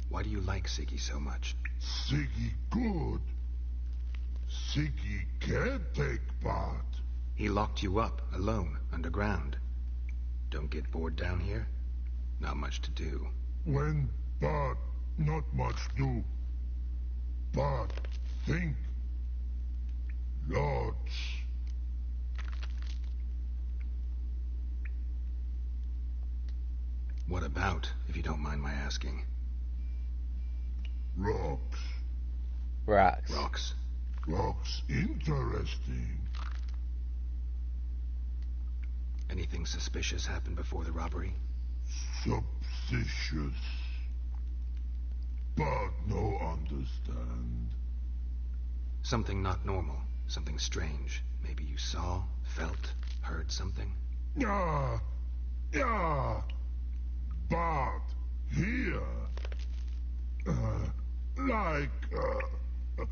Why do you like Siggy so much? Siggy good. Siggy can't take part. He locked you up, alone, underground. Don't get bored down here? Not much to do. When but not much do. But think. Lots. What about, if you don't mind my asking? Rocks. Rocks. Rocks. Rocks interesting. Anything suspicious happened before the robbery? Suspicious. But no understand. Something not normal. Something strange. Maybe you saw, felt, heard something? Yeah. But here.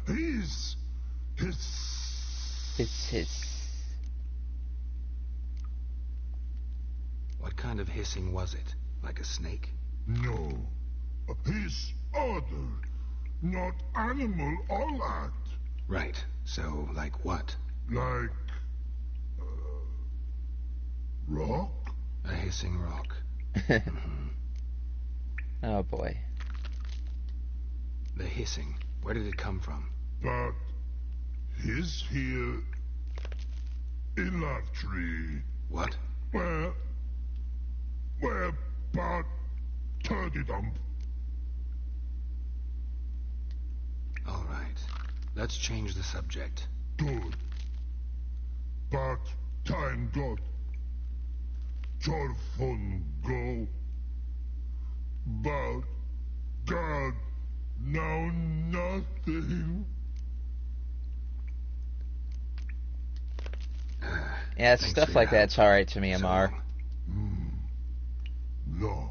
His. What kind of hissing was it? Like a snake? No. His other. Not animal all that. Right. So, like what? Like. Rock? A hissing rock. Oh boy. The hissing. Where did it come from? But he's here in Lovetree. What? Where Bart Turkey Dump. All right. Let's change the subject. Good. But time got. Jorfun go. But God, now nothing. Yeah, stuff like that's alright to me, Amar. Long.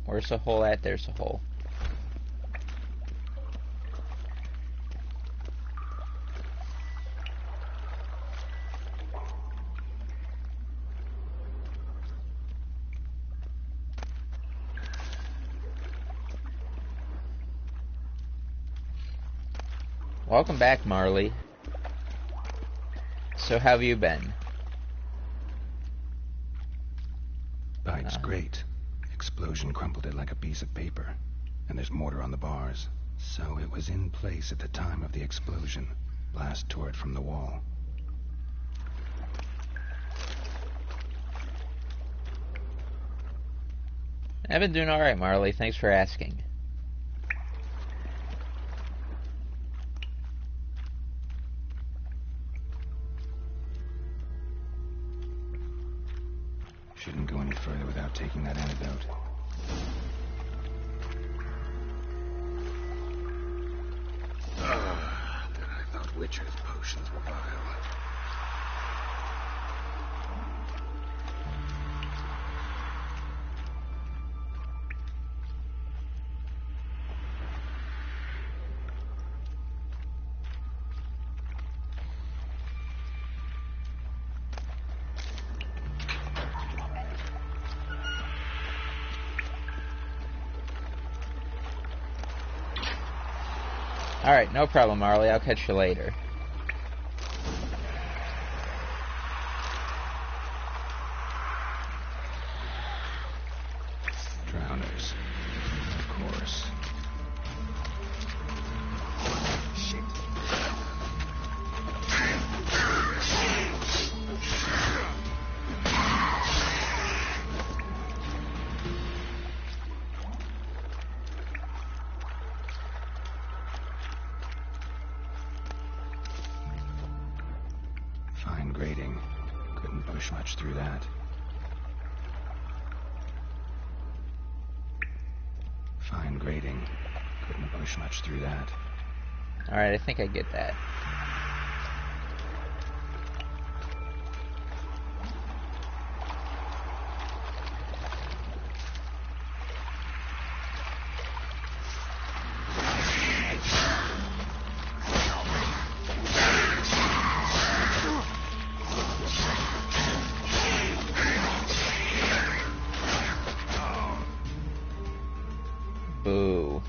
Where's the hole at? There's a hole. Welcome back, Marley. So how have you been? Pipe's great. Explosion crumpled it like a piece of paper. And there's mortar on the bars. So it was in place at the time of the explosion. Blast tore it from the wall. I've been doing alright, Marley. Thanks for asking. Shouldn't go any further without taking that antidote. I thought Witcher's potions were vile. Alright, no problem, Marley. I'll catch you later. Drowners. Of course. Shit. Fine grading. Couldn't push much through that. Fine grading. Couldn't push much through that. Alright, I think I get that. Boo.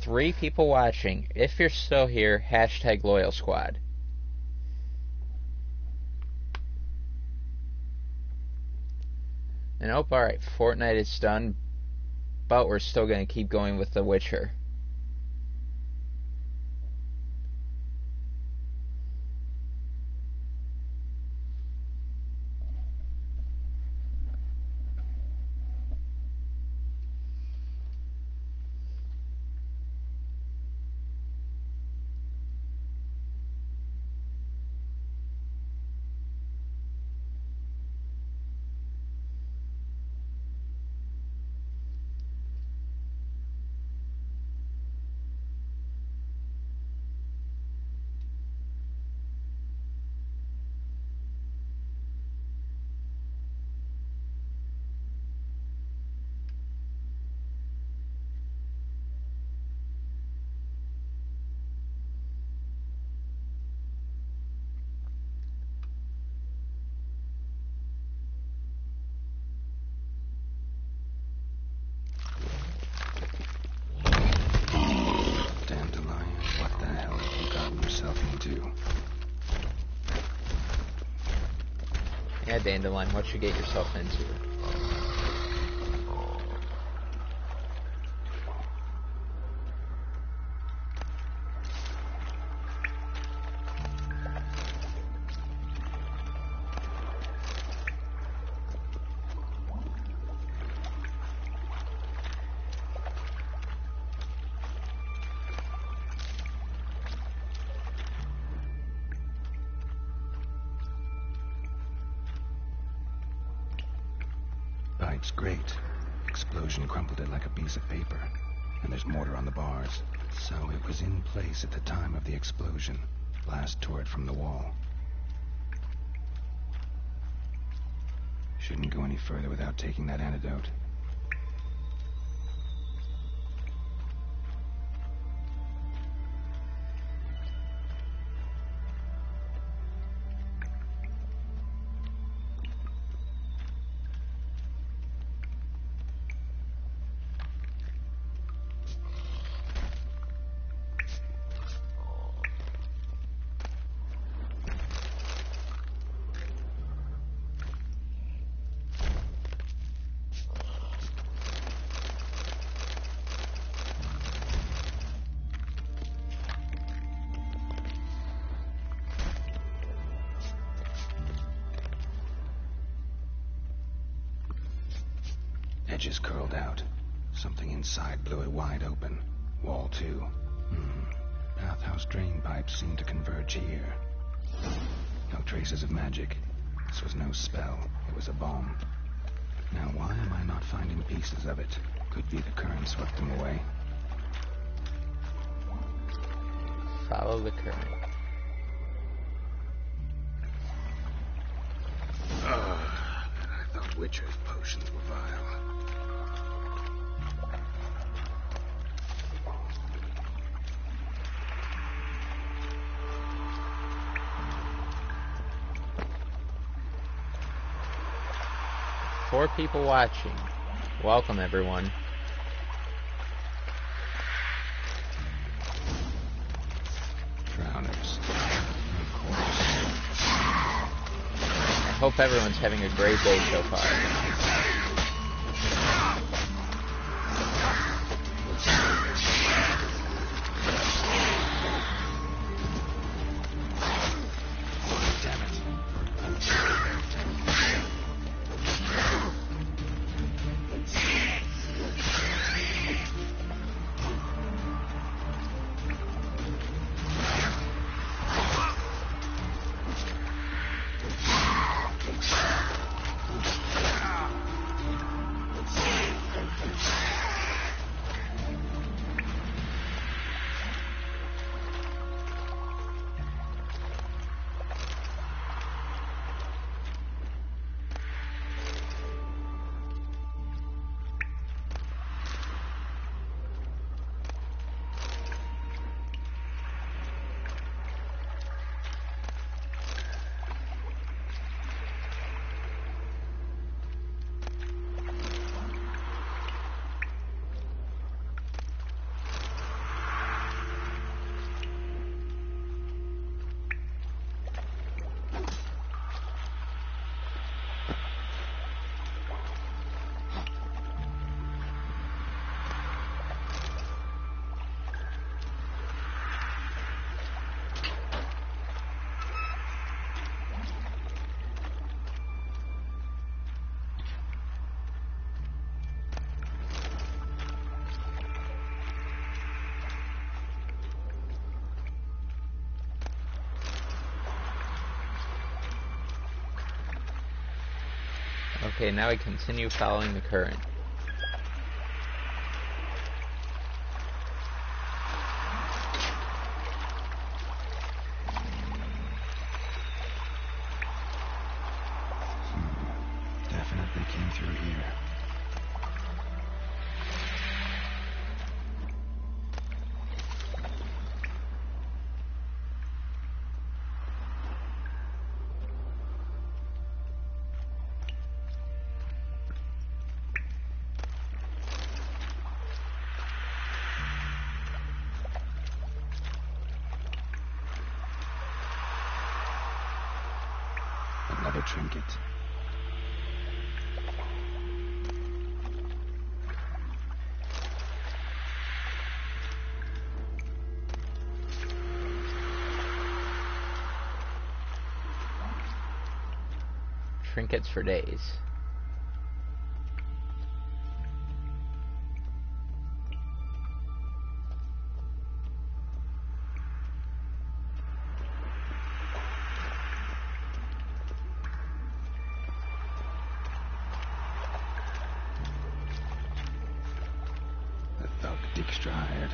Three people watching. If you're still here, hashtag Loyal Squad. And oh, alright, Fortnite is done, but we're still going to keep going with The Witcher. Dandelion, what you get yourself into. Bite's great. Explosion crumpled it like a piece of paper. And there's mortar on the bars. So it was in place at the time of the explosion. Blast tore it from the wall. Shouldn't go any further without taking that antidote. Edges curled out. Something inside blew it wide open. Wall, too. Bathhouse drain pipes seemed to converge here. No traces of magic. This was no spell. It was a bomb. Now, why am I not finding pieces of it? Could be the current swept them away. Follow the current. I thought Witcher's potions were vile. 4 people watching. Welcome, everyone. Drowners. Of course. I hope everyone's having a great day so far. Okay, now we continue following the current. Definitely came through here. Another trinket. trinkets for days. The thug Dijkstra hired.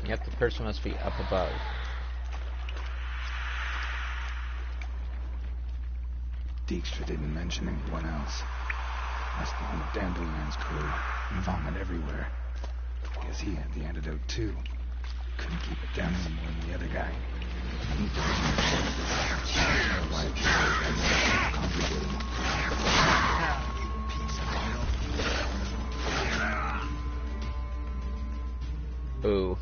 Yep, the person must be up above. Dijkstra didn't mention anyone else. Must be one of Dandelion's crew. Vomit everywhere. Guess he had the antidote too. Couldn't keep it down any more than the other guy. Boo.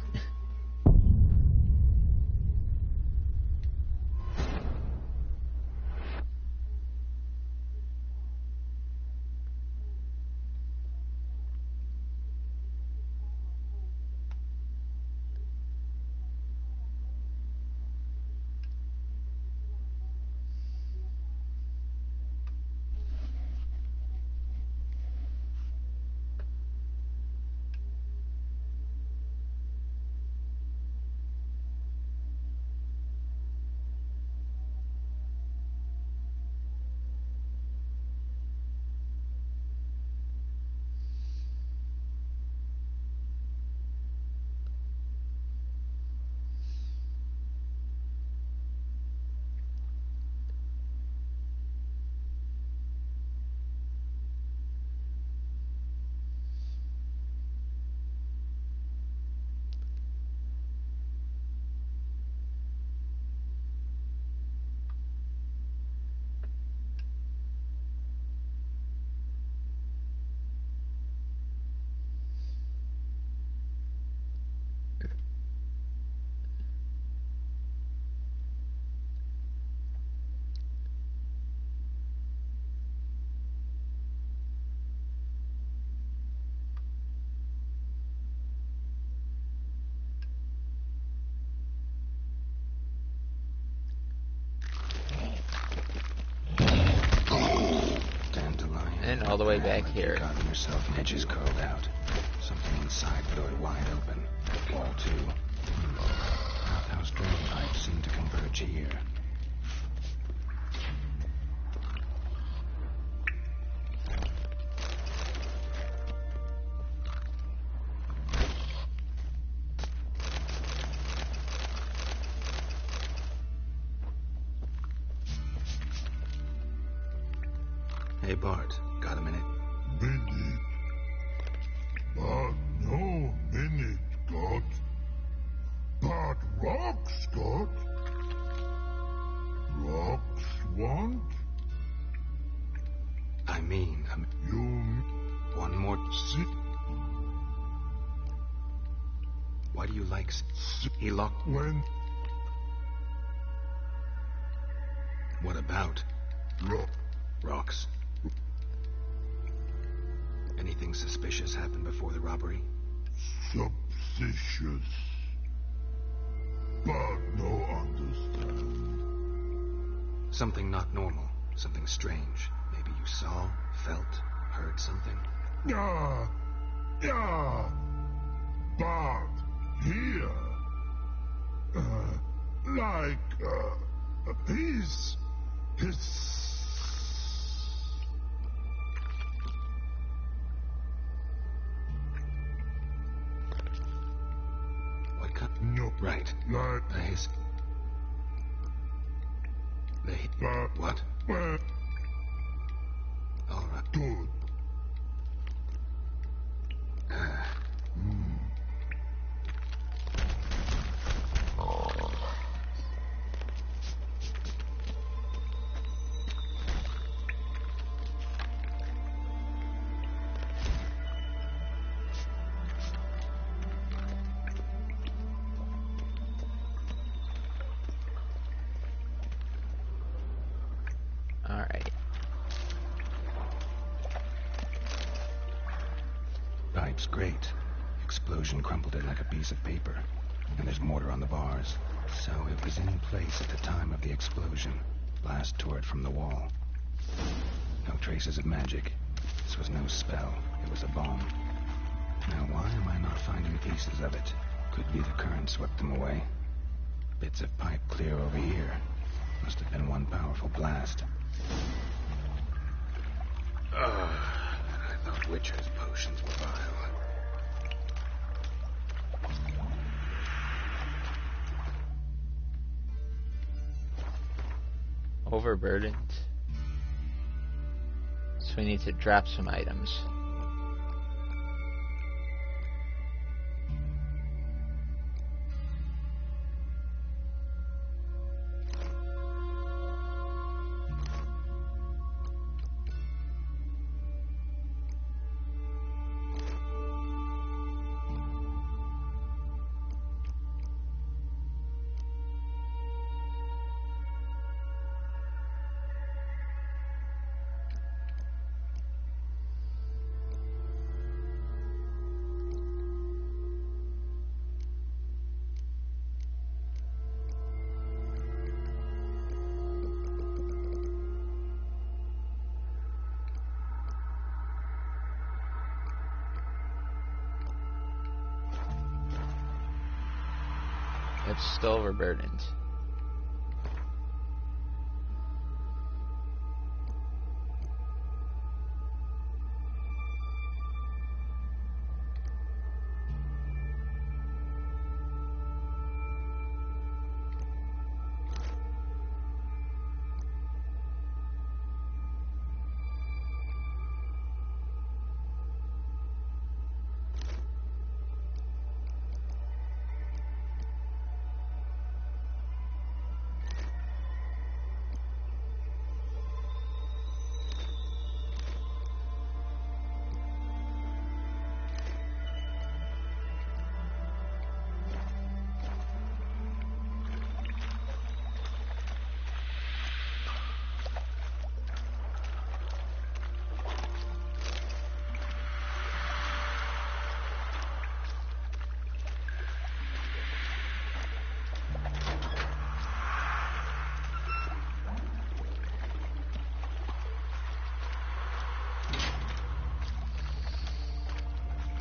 And all the way back here. Gotten yourself an edges curled out. Something inside blew it wide open. Wall too. Outhouse drain pipes seem to converge here. Hey Bart, got a minute? Minute? But no minute, got. But rocks, got. Rocks want? I mean, You one more. sit. Why do you like he locked? When What about? Rocks. Anything suspicious happened before the robbery? Suspicious. But no understand. Something not normal. Something strange. Maybe you saw, felt, heard something. Yeah. But here, he's What kind? No. Right. Like What? All right. Good. Alright. Pipe's great. Explosion crumpled it like a piece of paper. And there's mortar on the bars. So it was in place at the time of the explosion. Blast tore it from the wall. No traces of magic. This was no spell. It was a bomb. Now why am I not finding pieces of it? Could be the current swept them away. Bits of pipe clear over here. Must have been one powerful blast. I thought Witcher's potions were vile. Overburdened. So we need to drop some items. It's still overburdened.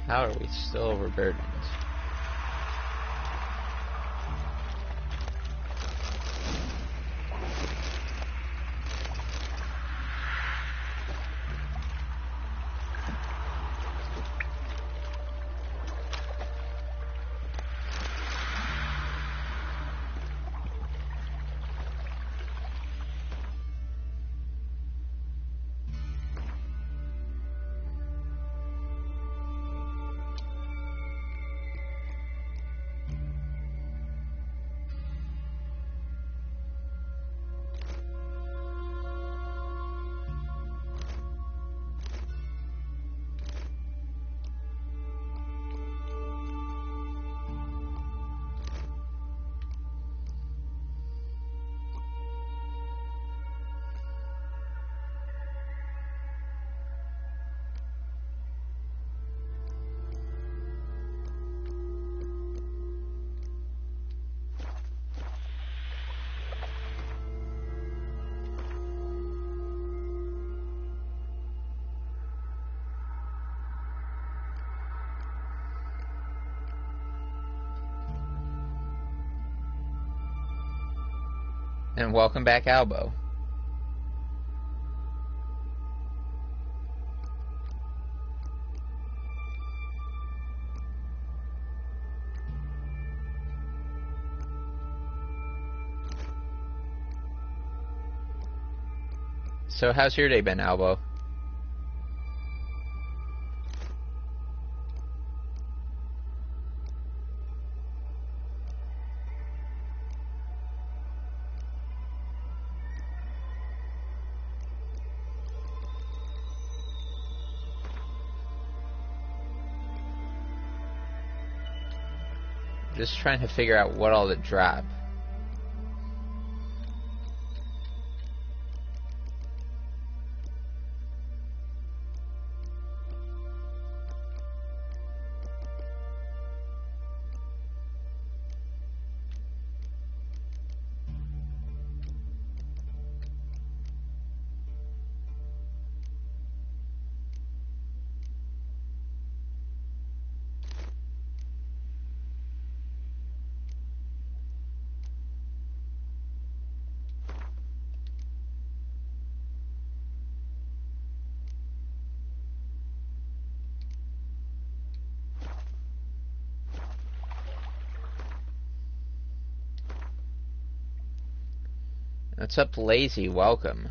How are we still overburdened? And welcome back, Albo. So how's your day been, Albo? Just trying to figure out what all to drop. What's up, Lazy? Welcome.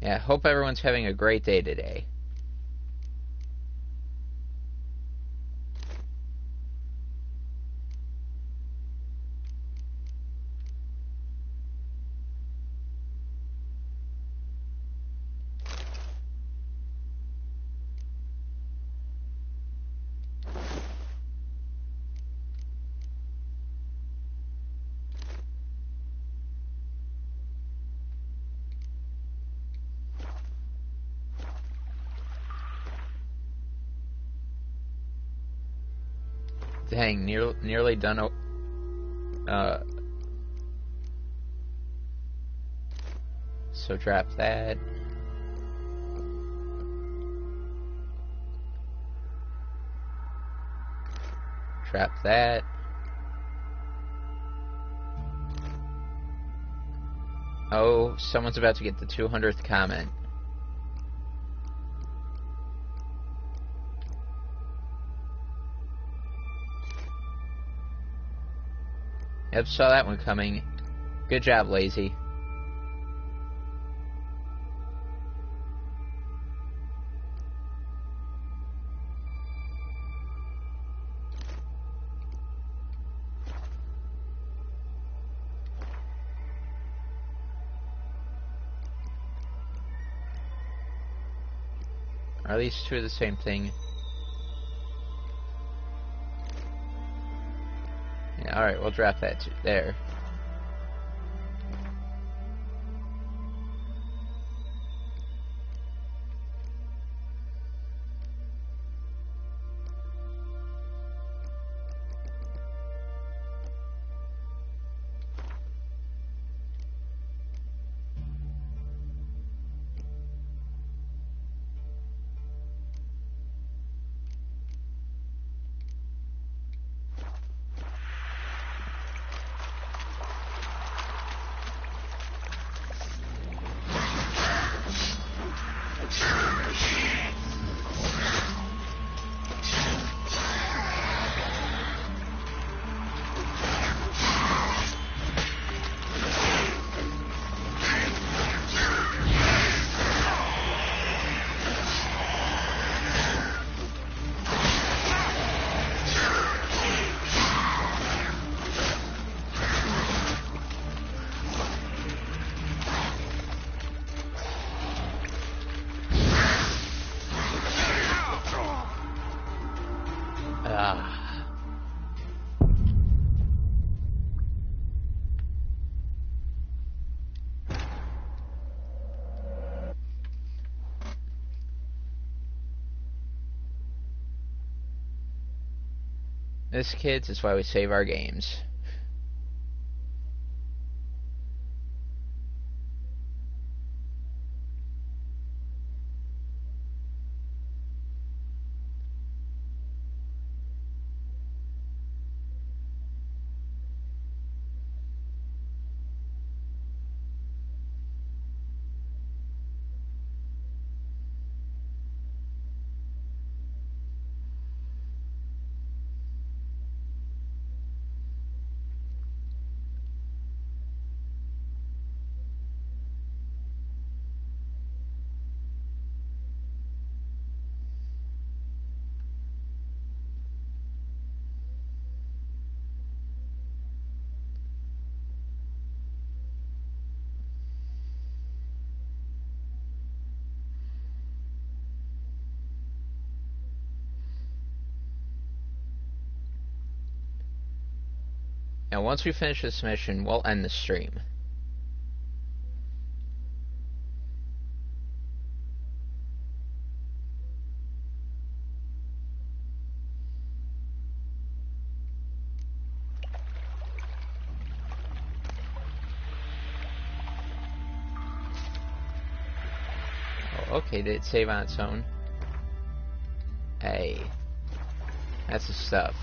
Yeah, hope everyone's having a great day today. Dang, nearly done. So drop that. Drop that. Oh, someone's about to get the 200th comment. Yep, saw that one coming. Good job, Lazy. Are these two the same thing? Yeah, alright, we'll drop that there. This, kids, is why we save our games. And once we finish this mission, we'll end the stream. Okay, did it save on its own? Hey. That's the stuff.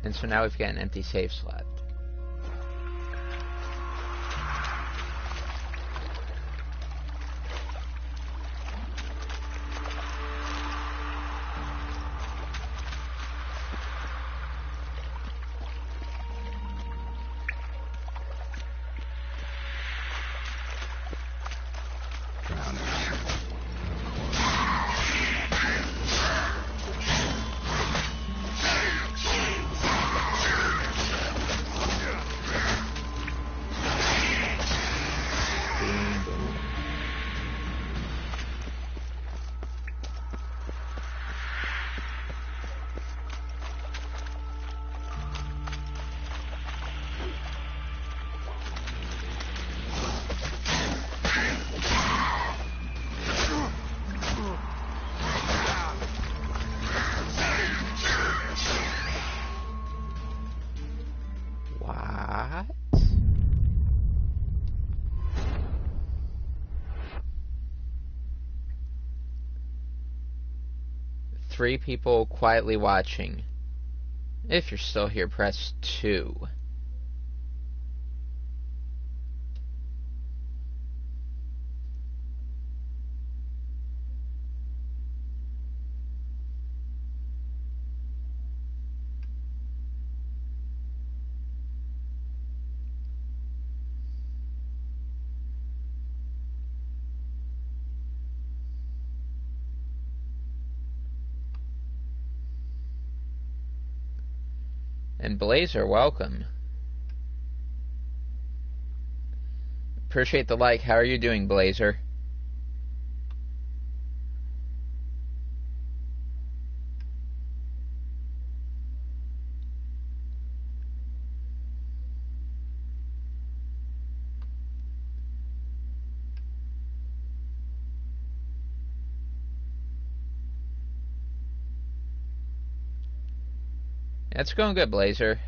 And so now we've got an empty save slot. Three people quietly watching. If you're still here, press 2. And Blazer, welcome. Appreciate the like. How are you doing, Blazer? That's going good, Blazer.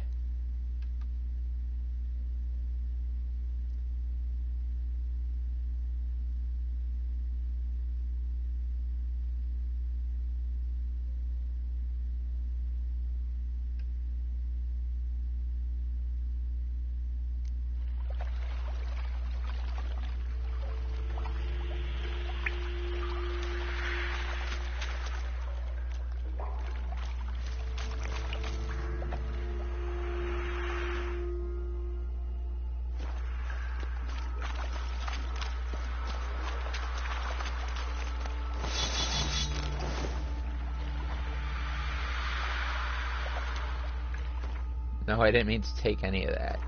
No, I didn't mean to take any of that.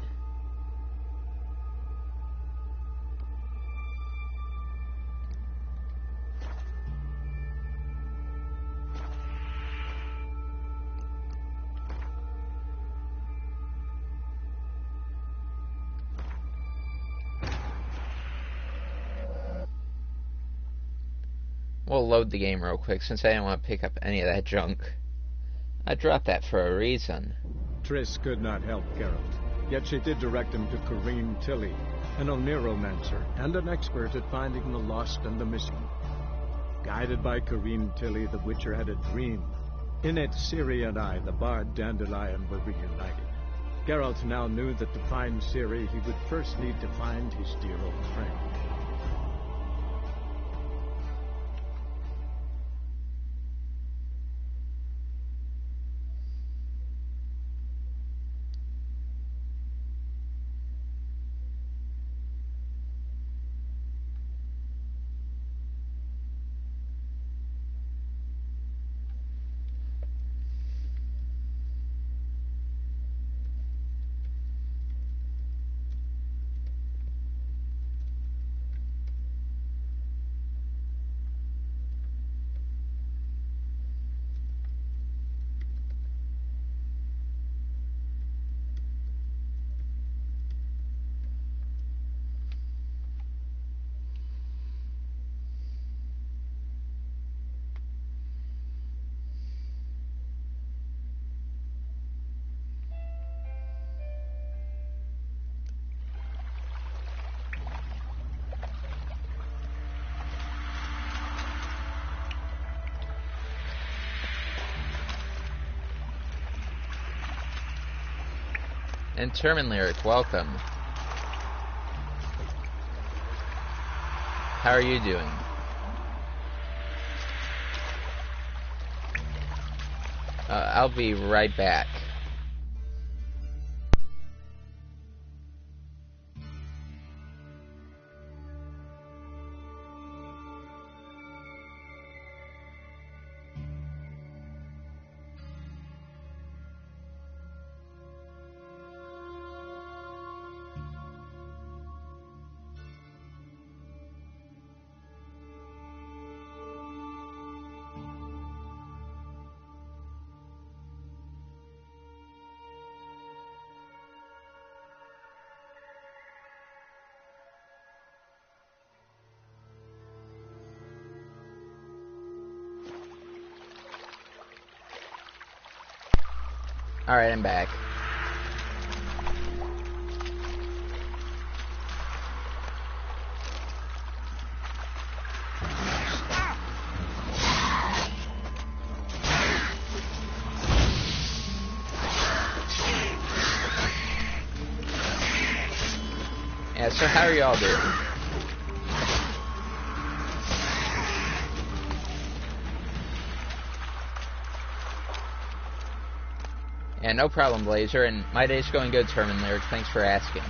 We'll load the game real quick since I didn't want to pick up any of that junk. I dropped that for a reason. Triss could not help Geralt, yet she did direct him to Corrine Tilly, an Oneiromancer and an expert at finding the lost and the missing. Guided by Corrine Tilly, the Witcher had a dream. In it, Ciri and I, the bard Dandelion, were reunited. Geralt now knew that to find Ciri, he would first need to find his dear old friend. And Termin Lyric, welcome. How are you doing? I'll be right back. Alright, I'm back. Yeah, so how are y'all doing? Yeah, no problem, Blazer, and my day's going good, Termin Lyric. Thanks for asking.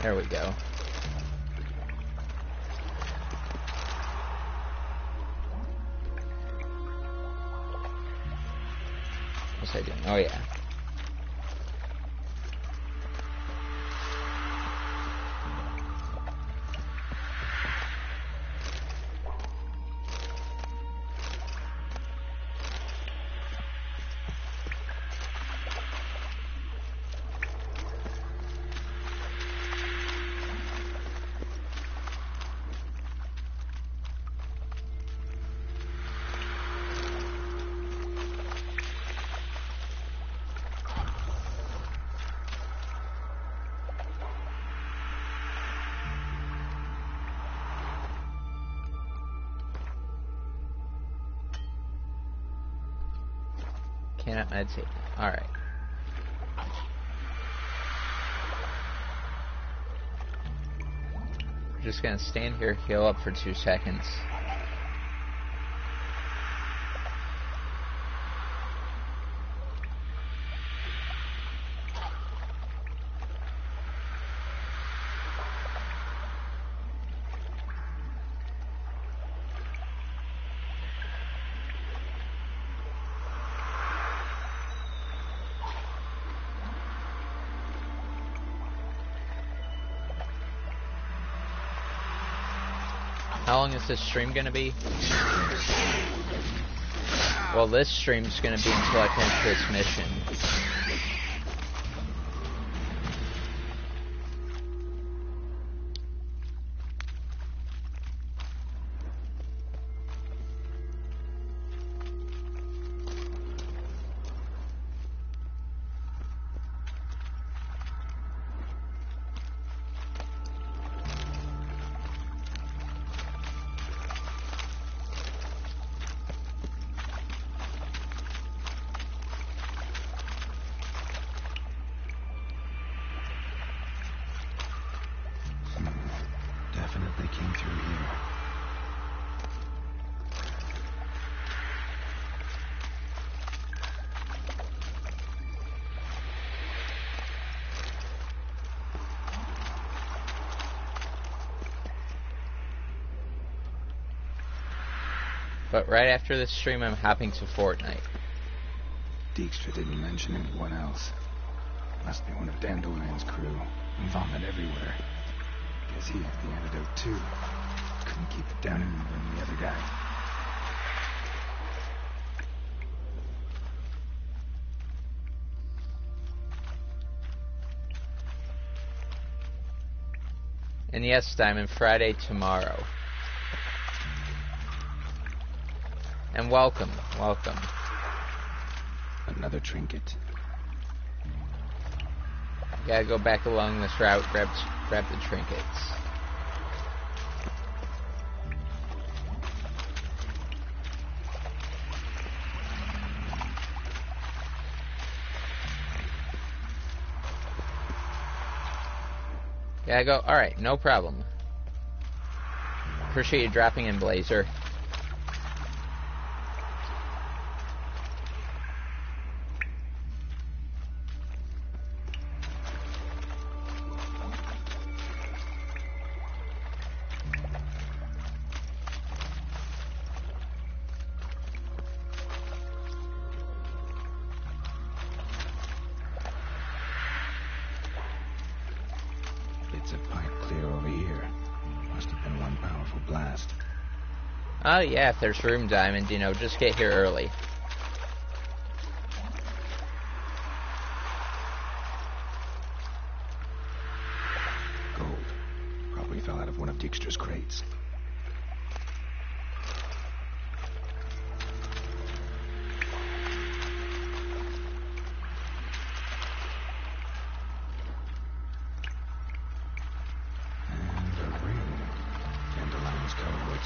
There we go. What's I doing? Oh yeah. Cannot meditate. Alright. We're just gonna stand here, heal up for 2 seconds. How long is this stream gonna be? Well, this stream's gonna be until I finish this mission. Definitely came through here. But right after this stream, I'm hopping to Fortnite. Dijkstra didn't mention anyone else. Must be one of Dandelion's crew. Vomit everywhere. Guess he had the antidote too. Couldn't keep it down any more than the other guy. And yes, Diamond, Friday tomorrow. And welcome, welcome. Another trinket. Gotta go back along this route, grab the trinkets. Gotta go. Alright, no problem. Appreciate you dropping in, Blazer. Bits of pipe clear over here. Must have been one powerful blast. Oh yeah, if there's room, Diamond, you know, just get here early. Gold. Probably fell out of one of Dijkstra's crates.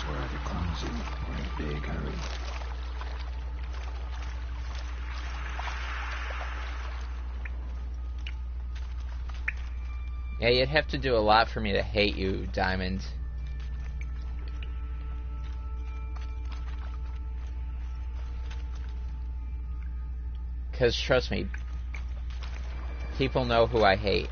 Were either clumsy or in a big hurry. Yeah, you'd have to do a lot for me to hate you, Diamond. Because, trust me, people know who I hate.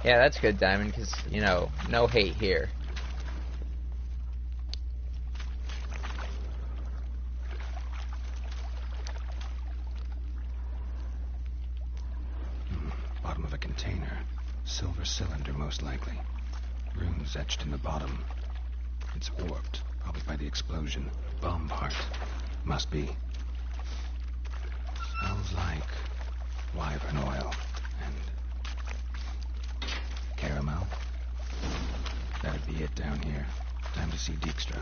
Yeah, that's good, Diamond, because, you know, no hate here. Bottom of a container. Silver cylinder, most likely. Runes etched in the bottom. It's warped, probably by the explosion. Bomb part. Must be. Smells like wyvern oil and caramel. That'd be it down here. Time to see Dijkstra.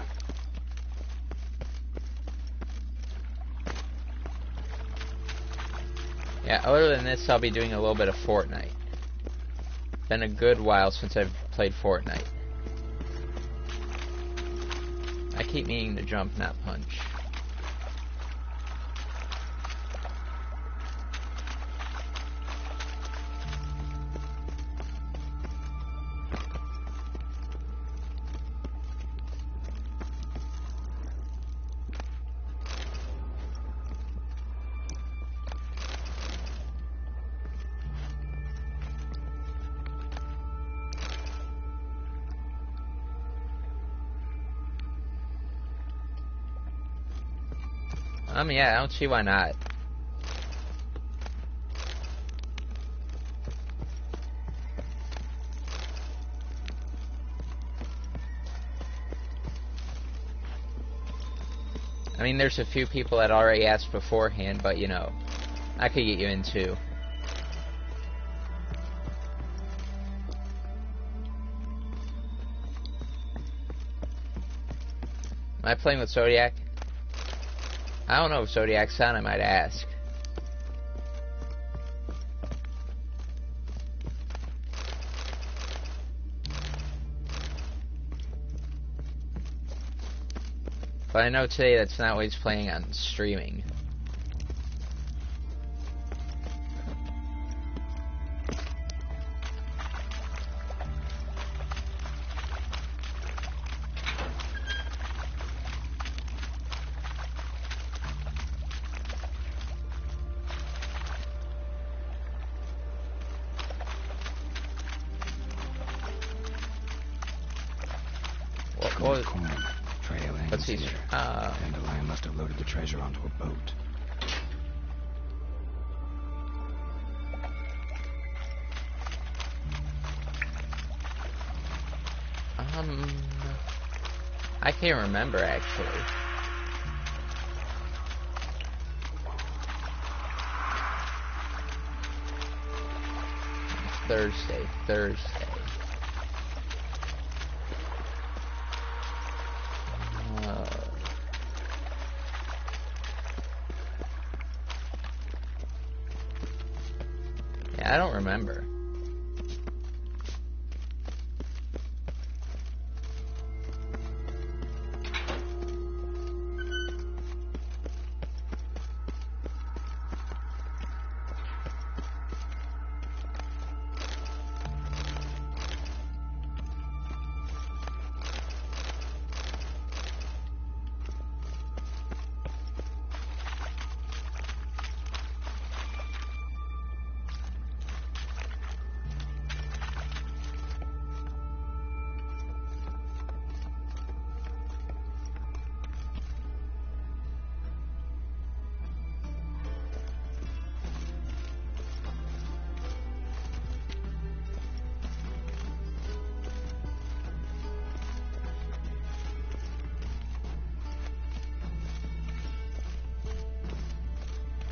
Yeah, other than this, I'll be doing a little bit of Fortnite. Been a good while since I've played Fortnite. I keep meaning to jump, not punch. Yeah, I don't see why not. I mean, there's a few people that already asked beforehand, but, you know, I could get you in too. Am I playing with Zodiac? I don't know if Zodiac's on, I might ask. But I know today that's not what he's planning on streaming. What? Trail ends Let's see. here. Dandelion must have loaded the treasure onto a boat. I can't remember actually. Thursday. Yeah, I don't remember.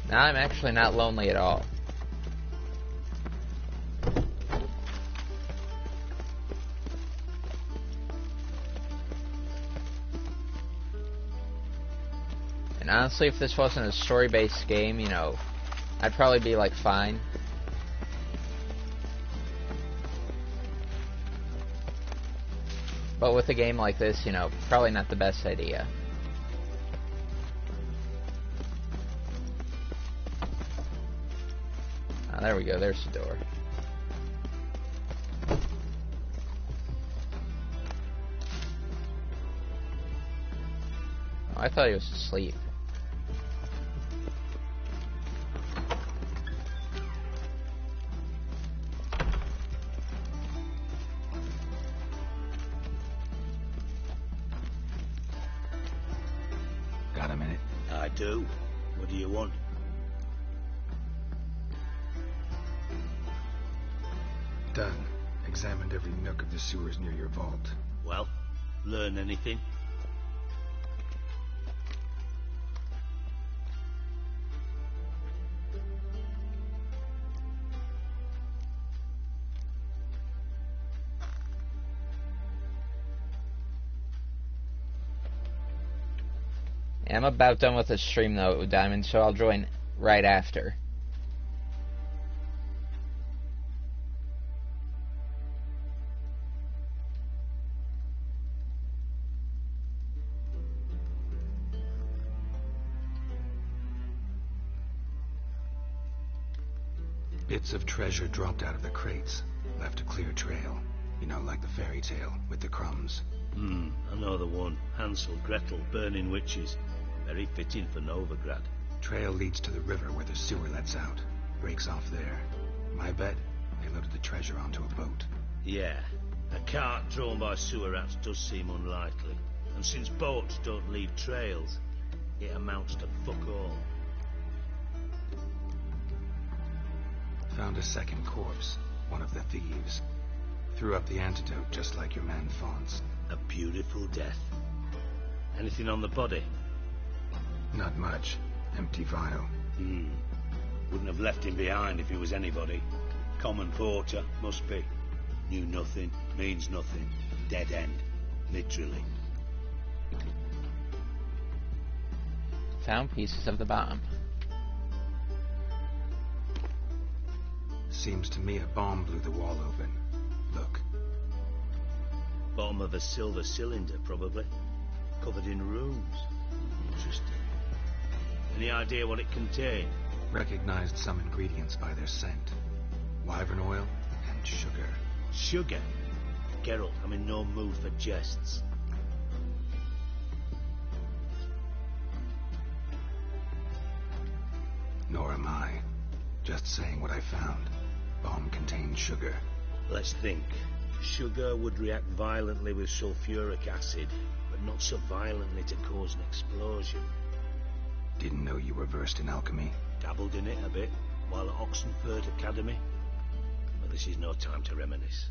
Now I'm actually not lonely at all. And honestly, if this wasn't a story-based game, you know, I'd probably be like fine. But with a game like this, you know, probably not the best idea. Oh, there we go, there's the door. Oh, I thought he was asleep. Got a minute? I do. What do you want? Done. Examined every nook of the sewers near your vault. Well, learn anything? Yeah, I'm about done with the stream though, Diamond, so I'll join right after. Bits of treasure dropped out of the crates. Left a clear trail. You know, like the fairy tale, with the crumbs. I know the one. Hansel, Gretel, burning witches. Very fitting for Novigrad. Trail leads to the river where the sewer lets out. Breaks off there. My bet, they loaded the treasure onto a boat. Yeah. A cart drawn by sewer rats does seem unlikely. And since boats don't leave trails, it amounts to fuck all. Found a second corpse. One of the thieves. Threw up the antidote just like your man Fonz. A beautiful death. Anything on the body? Not much. Empty vial. Wouldn't have left him behind if he was anybody. Common porter, must be. Knew nothing, means nothing. Dead end. Literally. Found pieces of the bomb. Seems to me a bomb blew the wall open. Look. Bottom of a silver cylinder, probably. covered in runes. Interesting. Any idea what it contained? Recognized some ingredients by their scent. Wyvern oil and sugar. Sugar? Geralt, I'm in no mood for jests. Nor am I. Just saying what I found. Bomb contained sugar. Let's think. Sugar would react violently with sulfuric acid, but not so violently to cause an explosion. Didn't know you were versed in alchemy. Dabbled in it a bit, while at Oxenford Academy. But this is no time to reminisce.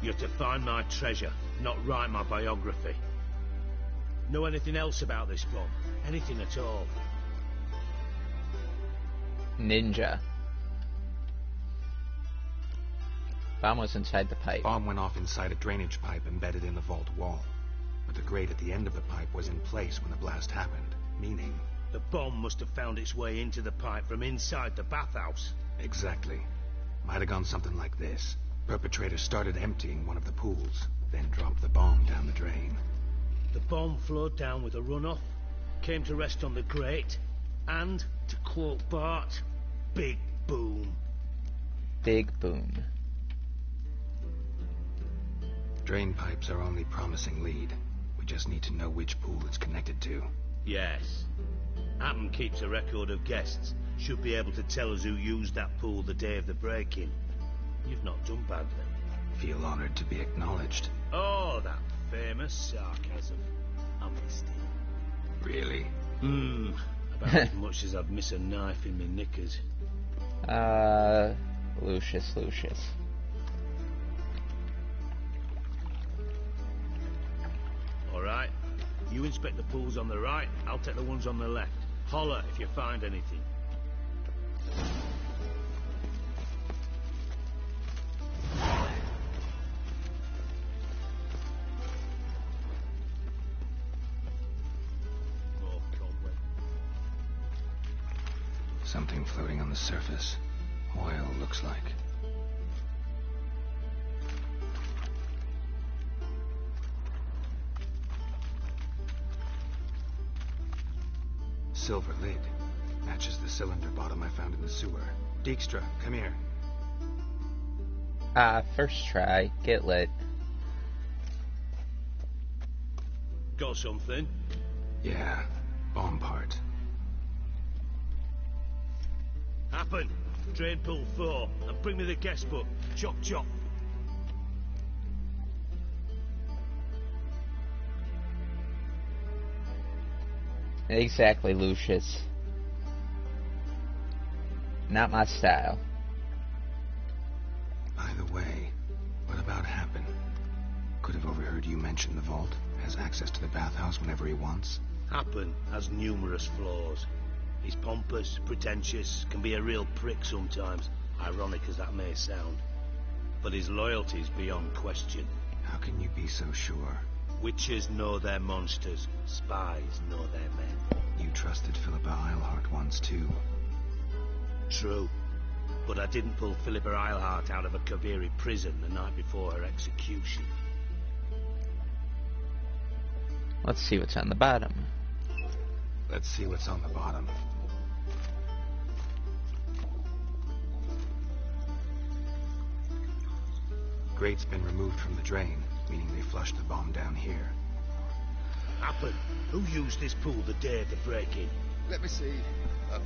You're to find my treasure, not write my biography. Know anything else about this bomb? Anything at all? Ninja. Bomb was inside the pipe. Bomb went off inside a drainage pipe embedded in the vault wall. But the grate at the end of the pipe was in place when the blast happened, meaning... The bomb must have found its way into the pipe from inside the bathhouse. Exactly. Might have gone something like this. Perpetrator started emptying one of the pools, then dropped the bomb down the drain. The bomb flowed down with a runoff, came to rest on the grate, and, to quote Bart, big boom. Big boom. Drain pipes are only promising lead. We just need to know which pool it's connected to. Yes. Atom keeps a record of guests. Should be able to tell us who used that pool the day of the break-in. You've not done badly. Feel honored to be acknowledged. Oh, that famous sarcasm. I missed it. Really? About as much as I'd miss a knife in my knickers. Lucius. Alright. You inspect the pools on the right, I'll take the ones on the left. Holler if you find anything. Something floating on the surface. Oil, looks like. Silver lid. Matches the cylinder bottom I found in the sewer. Dijkstra, come here. First try. Get lit. Got something? Yeah. Bomb part. Happen. Drain pool 4. And bring me the guest book. Chop chop. Exactly, Lucius. Not my style. By the way, what about Happen? Could have overheard you mention the vault. Has access to the bathhouse whenever he wants. Happen has numerous flaws. He's pompous, pretentious, can be a real prick sometimes, ironic as that may sound. But his loyalty's beyond question. How can you be so sure? Witches know their monsters, spies know their men. You trusted Philippa Eilhart once too. True. But I didn't pull Philippa Eilhart out of a Kaviri prison the night before her execution. Let's see what's on the bottom. Let's see what's on the bottom. Grate's been removed from the drain, meaning they flushed the bomb down here. Happen. Who used this pool the day of the break-in? Let me see.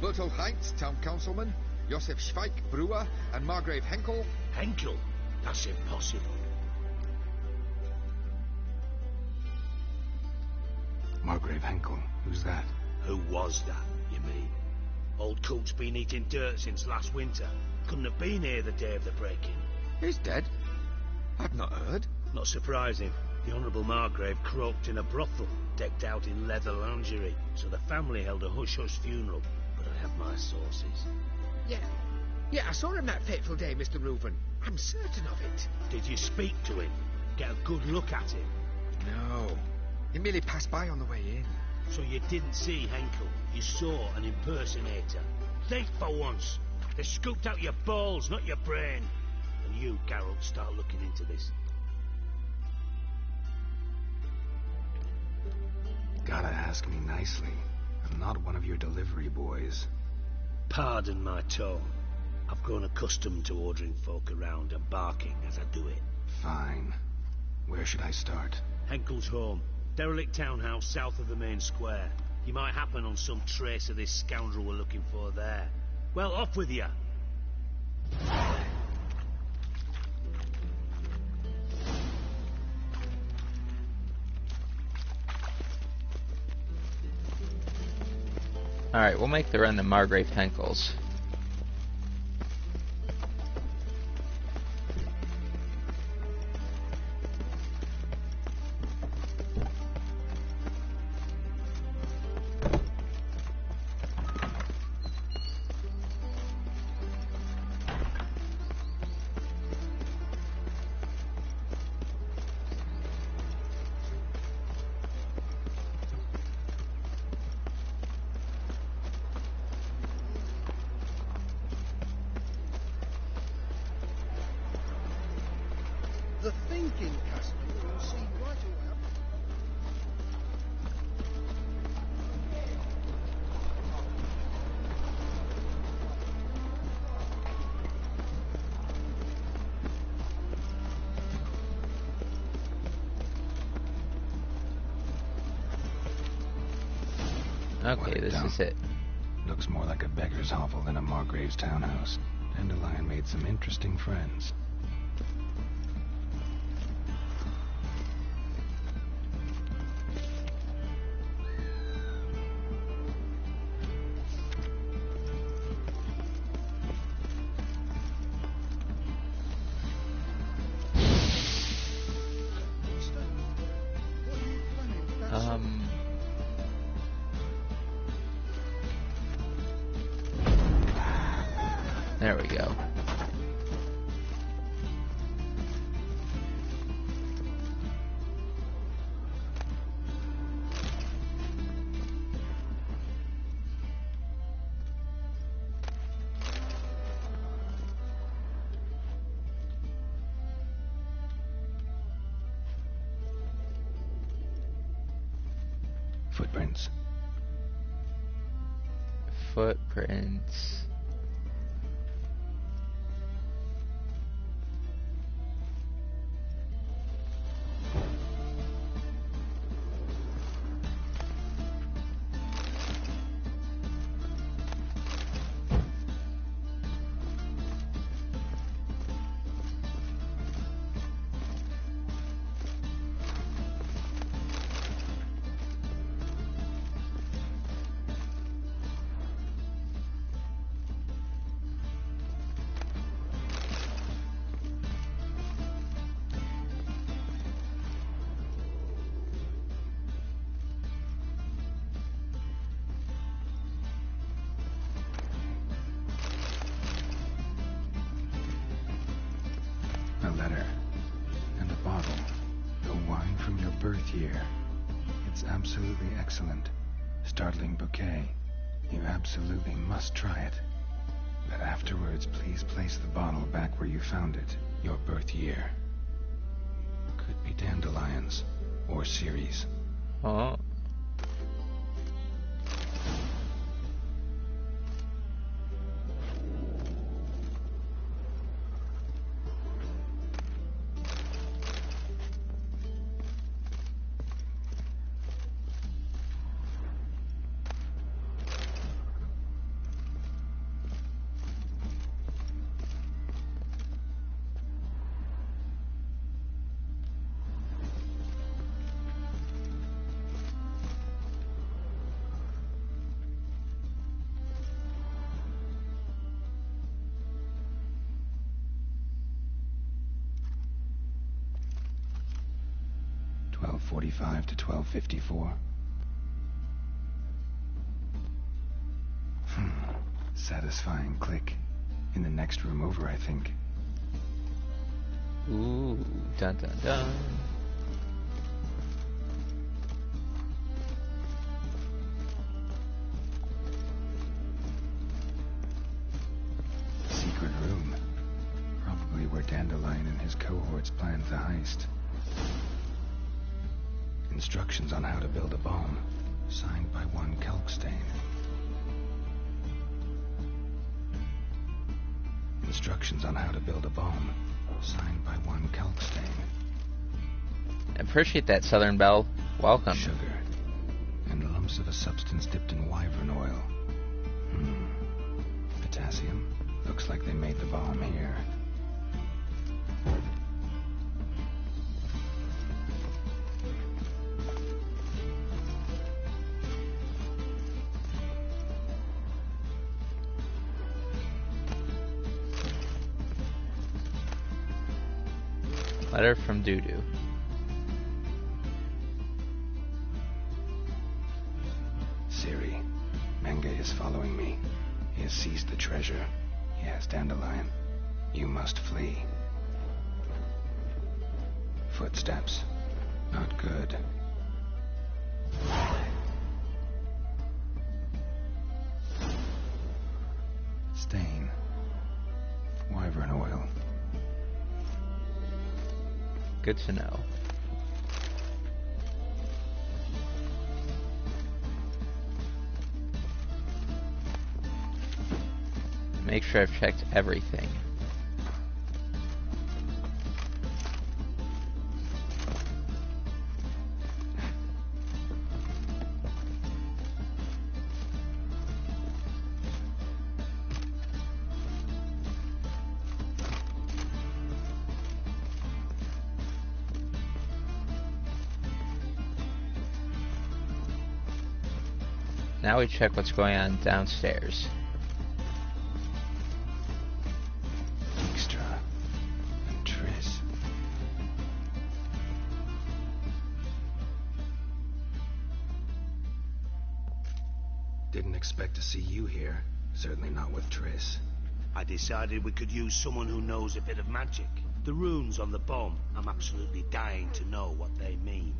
Bertolt Heinz, town councilman, Josef Schweik, brewer, and Margrave Henkel. Henkel? That's impossible. Margrave Henkel? Who's that? Who was that, you mean? Old coot's been eating dirt since last winter. Couldn't have been here the day of the break-in. He's dead? I've not heard. Not surprising. The Honourable Margrave croaked in a brothel, decked out in leather lingerie, so the family held a hush-hush funeral, but I have my sources. Yeah, I saw him that fateful day, Mr. Reuven. I'm certain of it. Did you speak to him? Get a good look at him? No. He merely passed by on the way in. So you didn't see Henkel? You saw an impersonator? Think for once. They scooped out your balls, not your brain. And you, Geralt, start looking into this. ask me nicely. I'm not one of your delivery boys. Pardon my tone. I've grown accustomed to ordering folk around and barking as I do it. Fine. Where should I start? Henkel's home. Derelict townhouse south of the main square. You might happen on some trace of this scoundrel we're looking for there. Well, off with you. Alright, we'll make the run to Margrave Henkel's. The thinking customer will see right away. Okay, this is it. Looks more like a beggar's hovel than a Margrave's townhouse. Dandelion made some interesting friends. There we go. Footprints. Footprints. A letter. And a bottle. The wine from your birth year. It's absolutely excellent. Startling bouquet. You absolutely must try it. But afterwards, please place the bottle back where you found it. Your birth year. Could be dandelions. Or Ceres. Oh. .45 to 12:54. Satisfying click. In the next room over, I think. Ooh, dun dun dun. Secret room. Probably where Dandelion and his cohorts planned the heist. Instructions on how to build a bomb. Signed by one Kelkstein. Instructions on how to build a bomb. Signed by one Kelkstein. Appreciate that, Southern Belle. Welcome. Sugar. And lumps of a substance dipped in wyvern oil. Potassium. Looks like they made the bomb here. Letter from Dudu. Ciri, Menge is following me. He has seized the treasure. He has Dandelion. You must flee. Footsteps. Not good. Stain. Wyvern oil. Good to know. Make sure I've checked everything. Now we check what's going on downstairs. Dijkstra and Triss. Didn't expect to see you here. Certainly not with Triss. I decided we could use someone who knows a bit of magic. The runes on the bomb, I'm absolutely dying to know what they mean.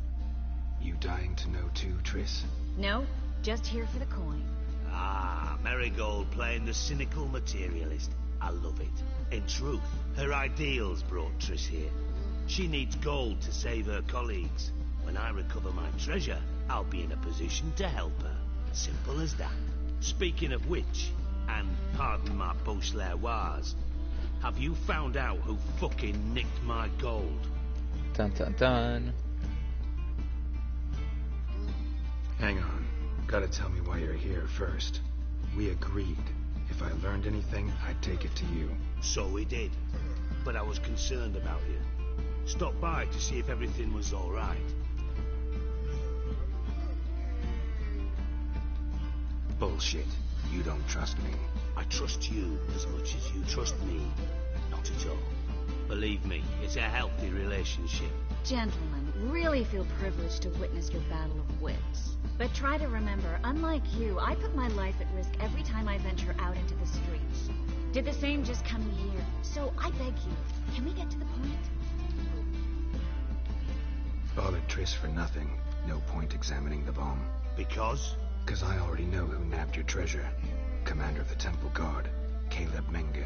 You dying to know too, Triss? No, just here for the coin. Ah, Marigold playing the cynical materialist. I love it. In truth, her ideals brought Triss here. She needs gold to save her colleagues. When I recover my treasure, I'll be in a position to help her. Simple as that. Speaking of which, and pardon my Beauclervoise, have you found out who fucking nicked my gold? Dun dun dun. Hang on. Gotta tell me why you're here first. We agreed. If I learned anything, I'd take it to you. So we did. But I was concerned about you. Stopped by to see if everything was alright. Bullshit. You don't trust me. I trust you as much as you trust me. Not at all. Believe me, it's a healthy relationship. Gentlemen, really feel privileged to witness your battle of wits. But try to remember, unlike you, I put my life at risk every time I venture out into the streets. Did the same just coming here. So I beg you, can we get to the point? Bothered Triss for nothing. No point examining the bomb. Because? Because I already know who nabbed your treasure. Commander of the Temple Guard, Caleb Menge.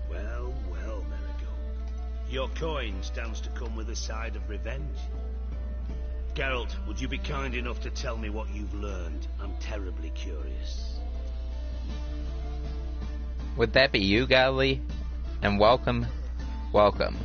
Well, well, Marigold. Your coin stands to come with a side of revenge. Geralt, would you be kind enough to tell me what you've learned? I'm terribly curious. Would that be you, Godly? And welcome, welcome.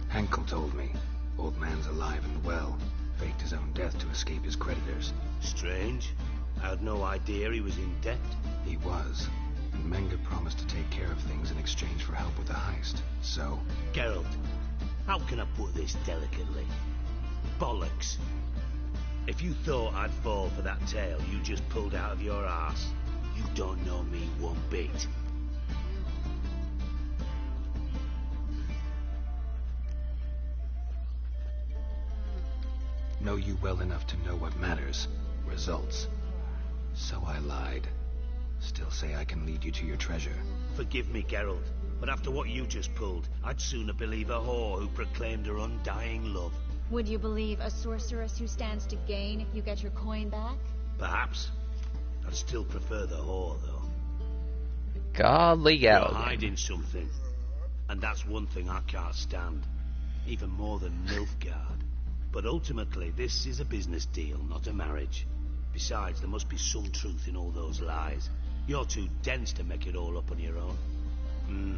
Henkel told me. Old man's alive and well. Faked his own death to escape his creditors. Strange. I had no idea he was in debt. He was. And Menge promised to take care of things in exchange for help with the heist. So... Geralt, how can I put this delicately? Bollocks. If you thought I'd fall for that tale you just pulled out of your arse, you don't know me one bit. Know you well enough to know what matters. Results. So I lied. Still say I can lead you to your treasure. Forgive me, Geralt, but after what you just pulled, I'd sooner believe a whore who proclaimed her undying love. Would you believe a sorceress who stands to gain if you get your coin back? Perhaps. I'd still prefer the whore, though. Godly You're Galgan. hiding something, and that's one thing I can't stand. Even more than Nilfgaard. But ultimately, this is a business deal, not a marriage. Besides, there must be some truth in all those lies. You're too dense to make it all up on your own.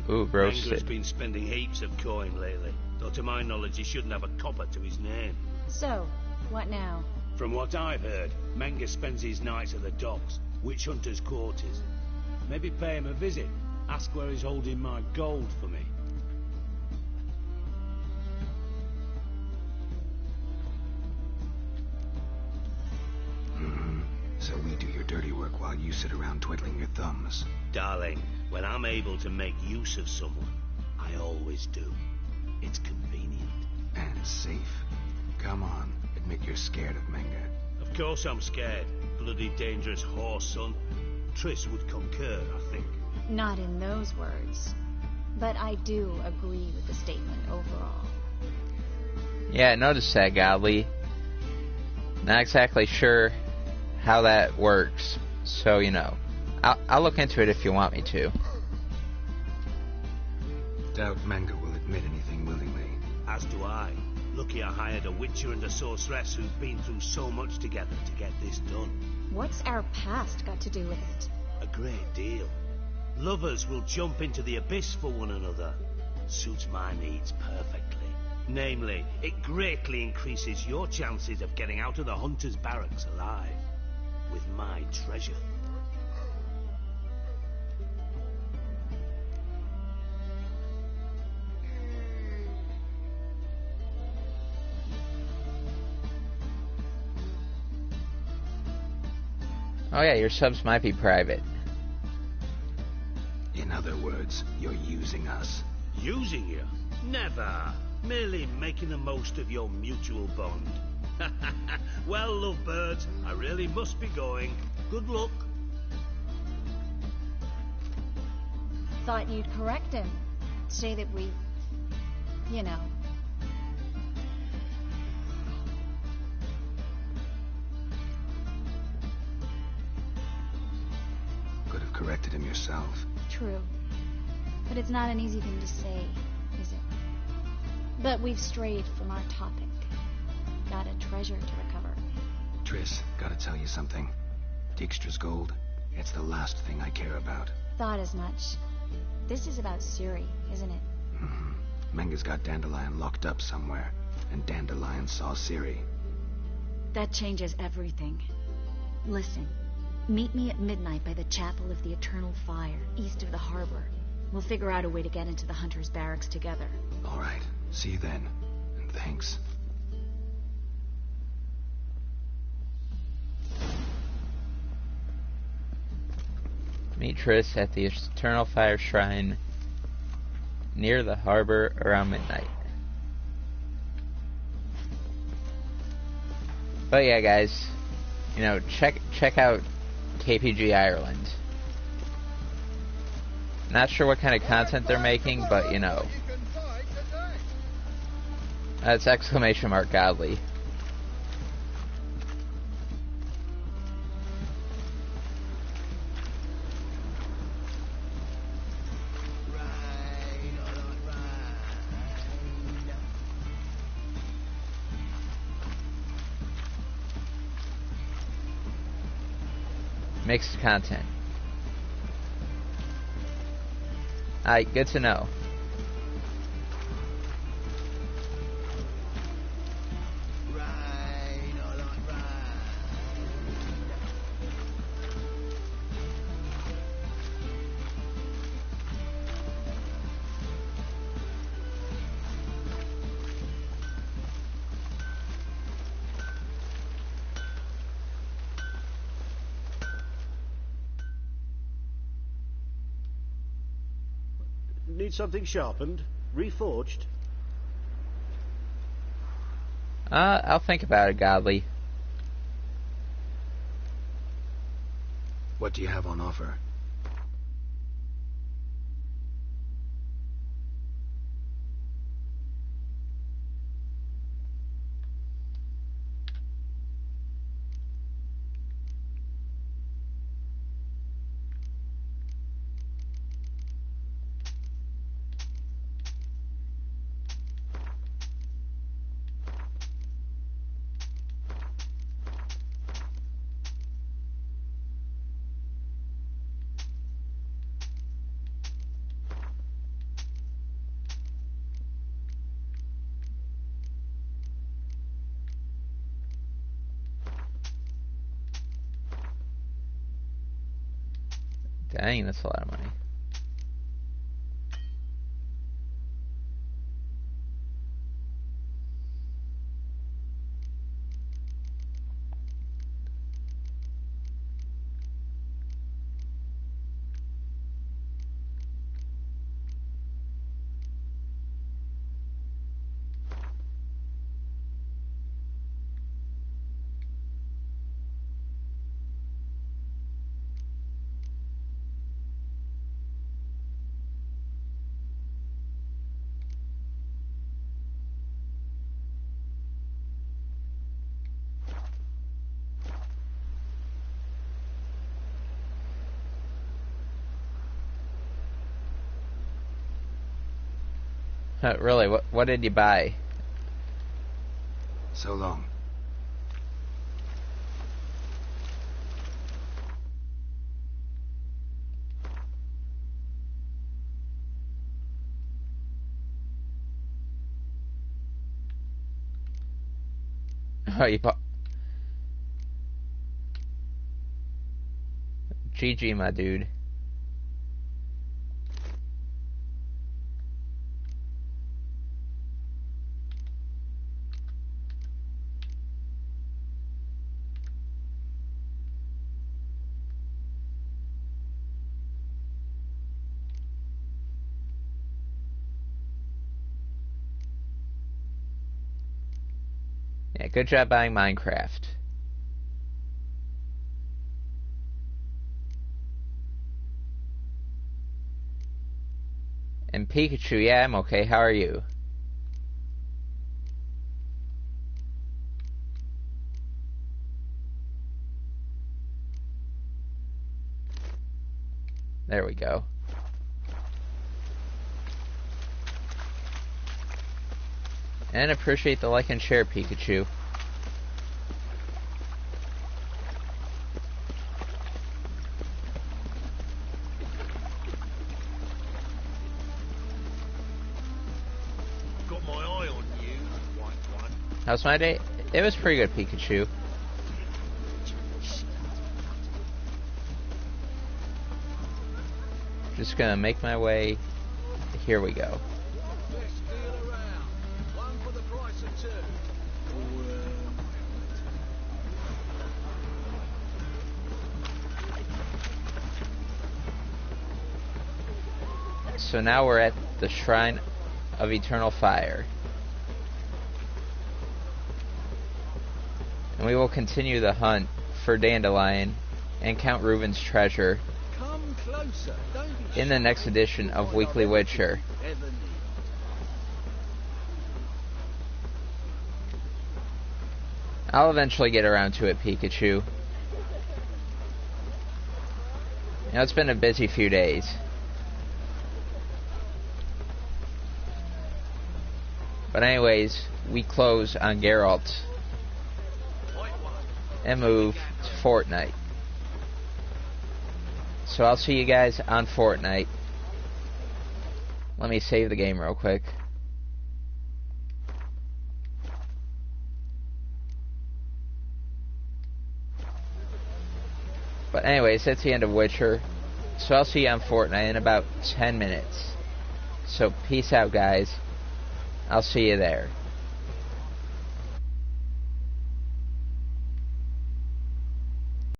Ooh, roasted. Menger's been spending heaps of coin lately, though to my knowledge he shouldn't have a copper to his name. So, what now? From what I've heard, Menger spends his nights at the docks, witch hunters' quarters. Maybe pay him a visit, ask where he's holding my gold for me. So we do your dirty work while you sit around twiddling your thumbs. Darling, when I'm able to make use of someone, I always do. It's convenient. And safe. Come on, admit you're scared of Menger. Of course I'm scared. Bloody dangerous horse, son. Triss would concur, I think. Not in those words. But I do agree with the statement overall. Yeah, I noticed that, Godly. Not exactly sure how that works, so, you know, I'll look into it if you want me to. Doubt Menger will admit anything willingly. As do I. Lucky I hired a witcher and a sorceress who've been through so much together to get this done. What's our past got to do with it? A great deal. Lovers will jump into the abyss for one another. Suits my needs perfectly. Namely, it greatly increases your chances of getting out of the hunter's barracks alive. With my treasure. Oh yeah, your subs might be private. In other words, you're using us. Using you? Never. Merely making the most of your mutual bond. Well, lovebirds, I really must be going. Good luck. Thought you'd correct him. Say that we... you know... Could have corrected him yourself. True. But it's not an easy thing to say, is it? But we've strayed from our topic. Got a treasure to recover. Triss, gotta tell you something. Dijkstra's gold, it's the last thing I care about. Thought as much. This is about Ciri, isn't it? Menger's got Dandelion locked up somewhere, and Dandelion saw Ciri. That changes everything. Listen, meet me at midnight by the Chapel of the Eternal Fire, east of the harbor. We'll figure out a way to get into the Hunter's Barracks together. All right, see you then, and thanks. Meet Triss at the Eternal Fire Shrine near the harbor around midnight. But yeah, guys, you know, check out KPG Ireland. Not sure what kind of content they're making, but you know, that's exclamation mark godly. Mixed content. Alright, good to know. Need something sharpened? Reforged? I'll think about it, Godly. What do you have on offer? Dang, that's a lot of money. Really, what did you buy? So long. Oh, you bought... GG, my dude. Yeah, good job buying Minecraft. And Pikachu, yeah, I'm okay. How are you? There we go. And appreciate the like and share, Pikachu. Got my eye on you, white one. How's my day? It was pretty good, Pikachu. Just gonna make my way. Here we go. So now we're at the Shrine of Eternal Fire. And we will continue the hunt for Dandelion and Count Reuben's treasure in the next edition of Weekly Witcher. I'll eventually get around to it, Pikachu. You know, it's been a busy few days. But anyways, we close on Geralt and move to Fortnite. So I'll see you guys on Fortnite. Let me save the game real quick. But anyways, that's the end of Witcher. So I'll see you on Fortnite in about 10 minutes. So peace out, guys. I'll see you there.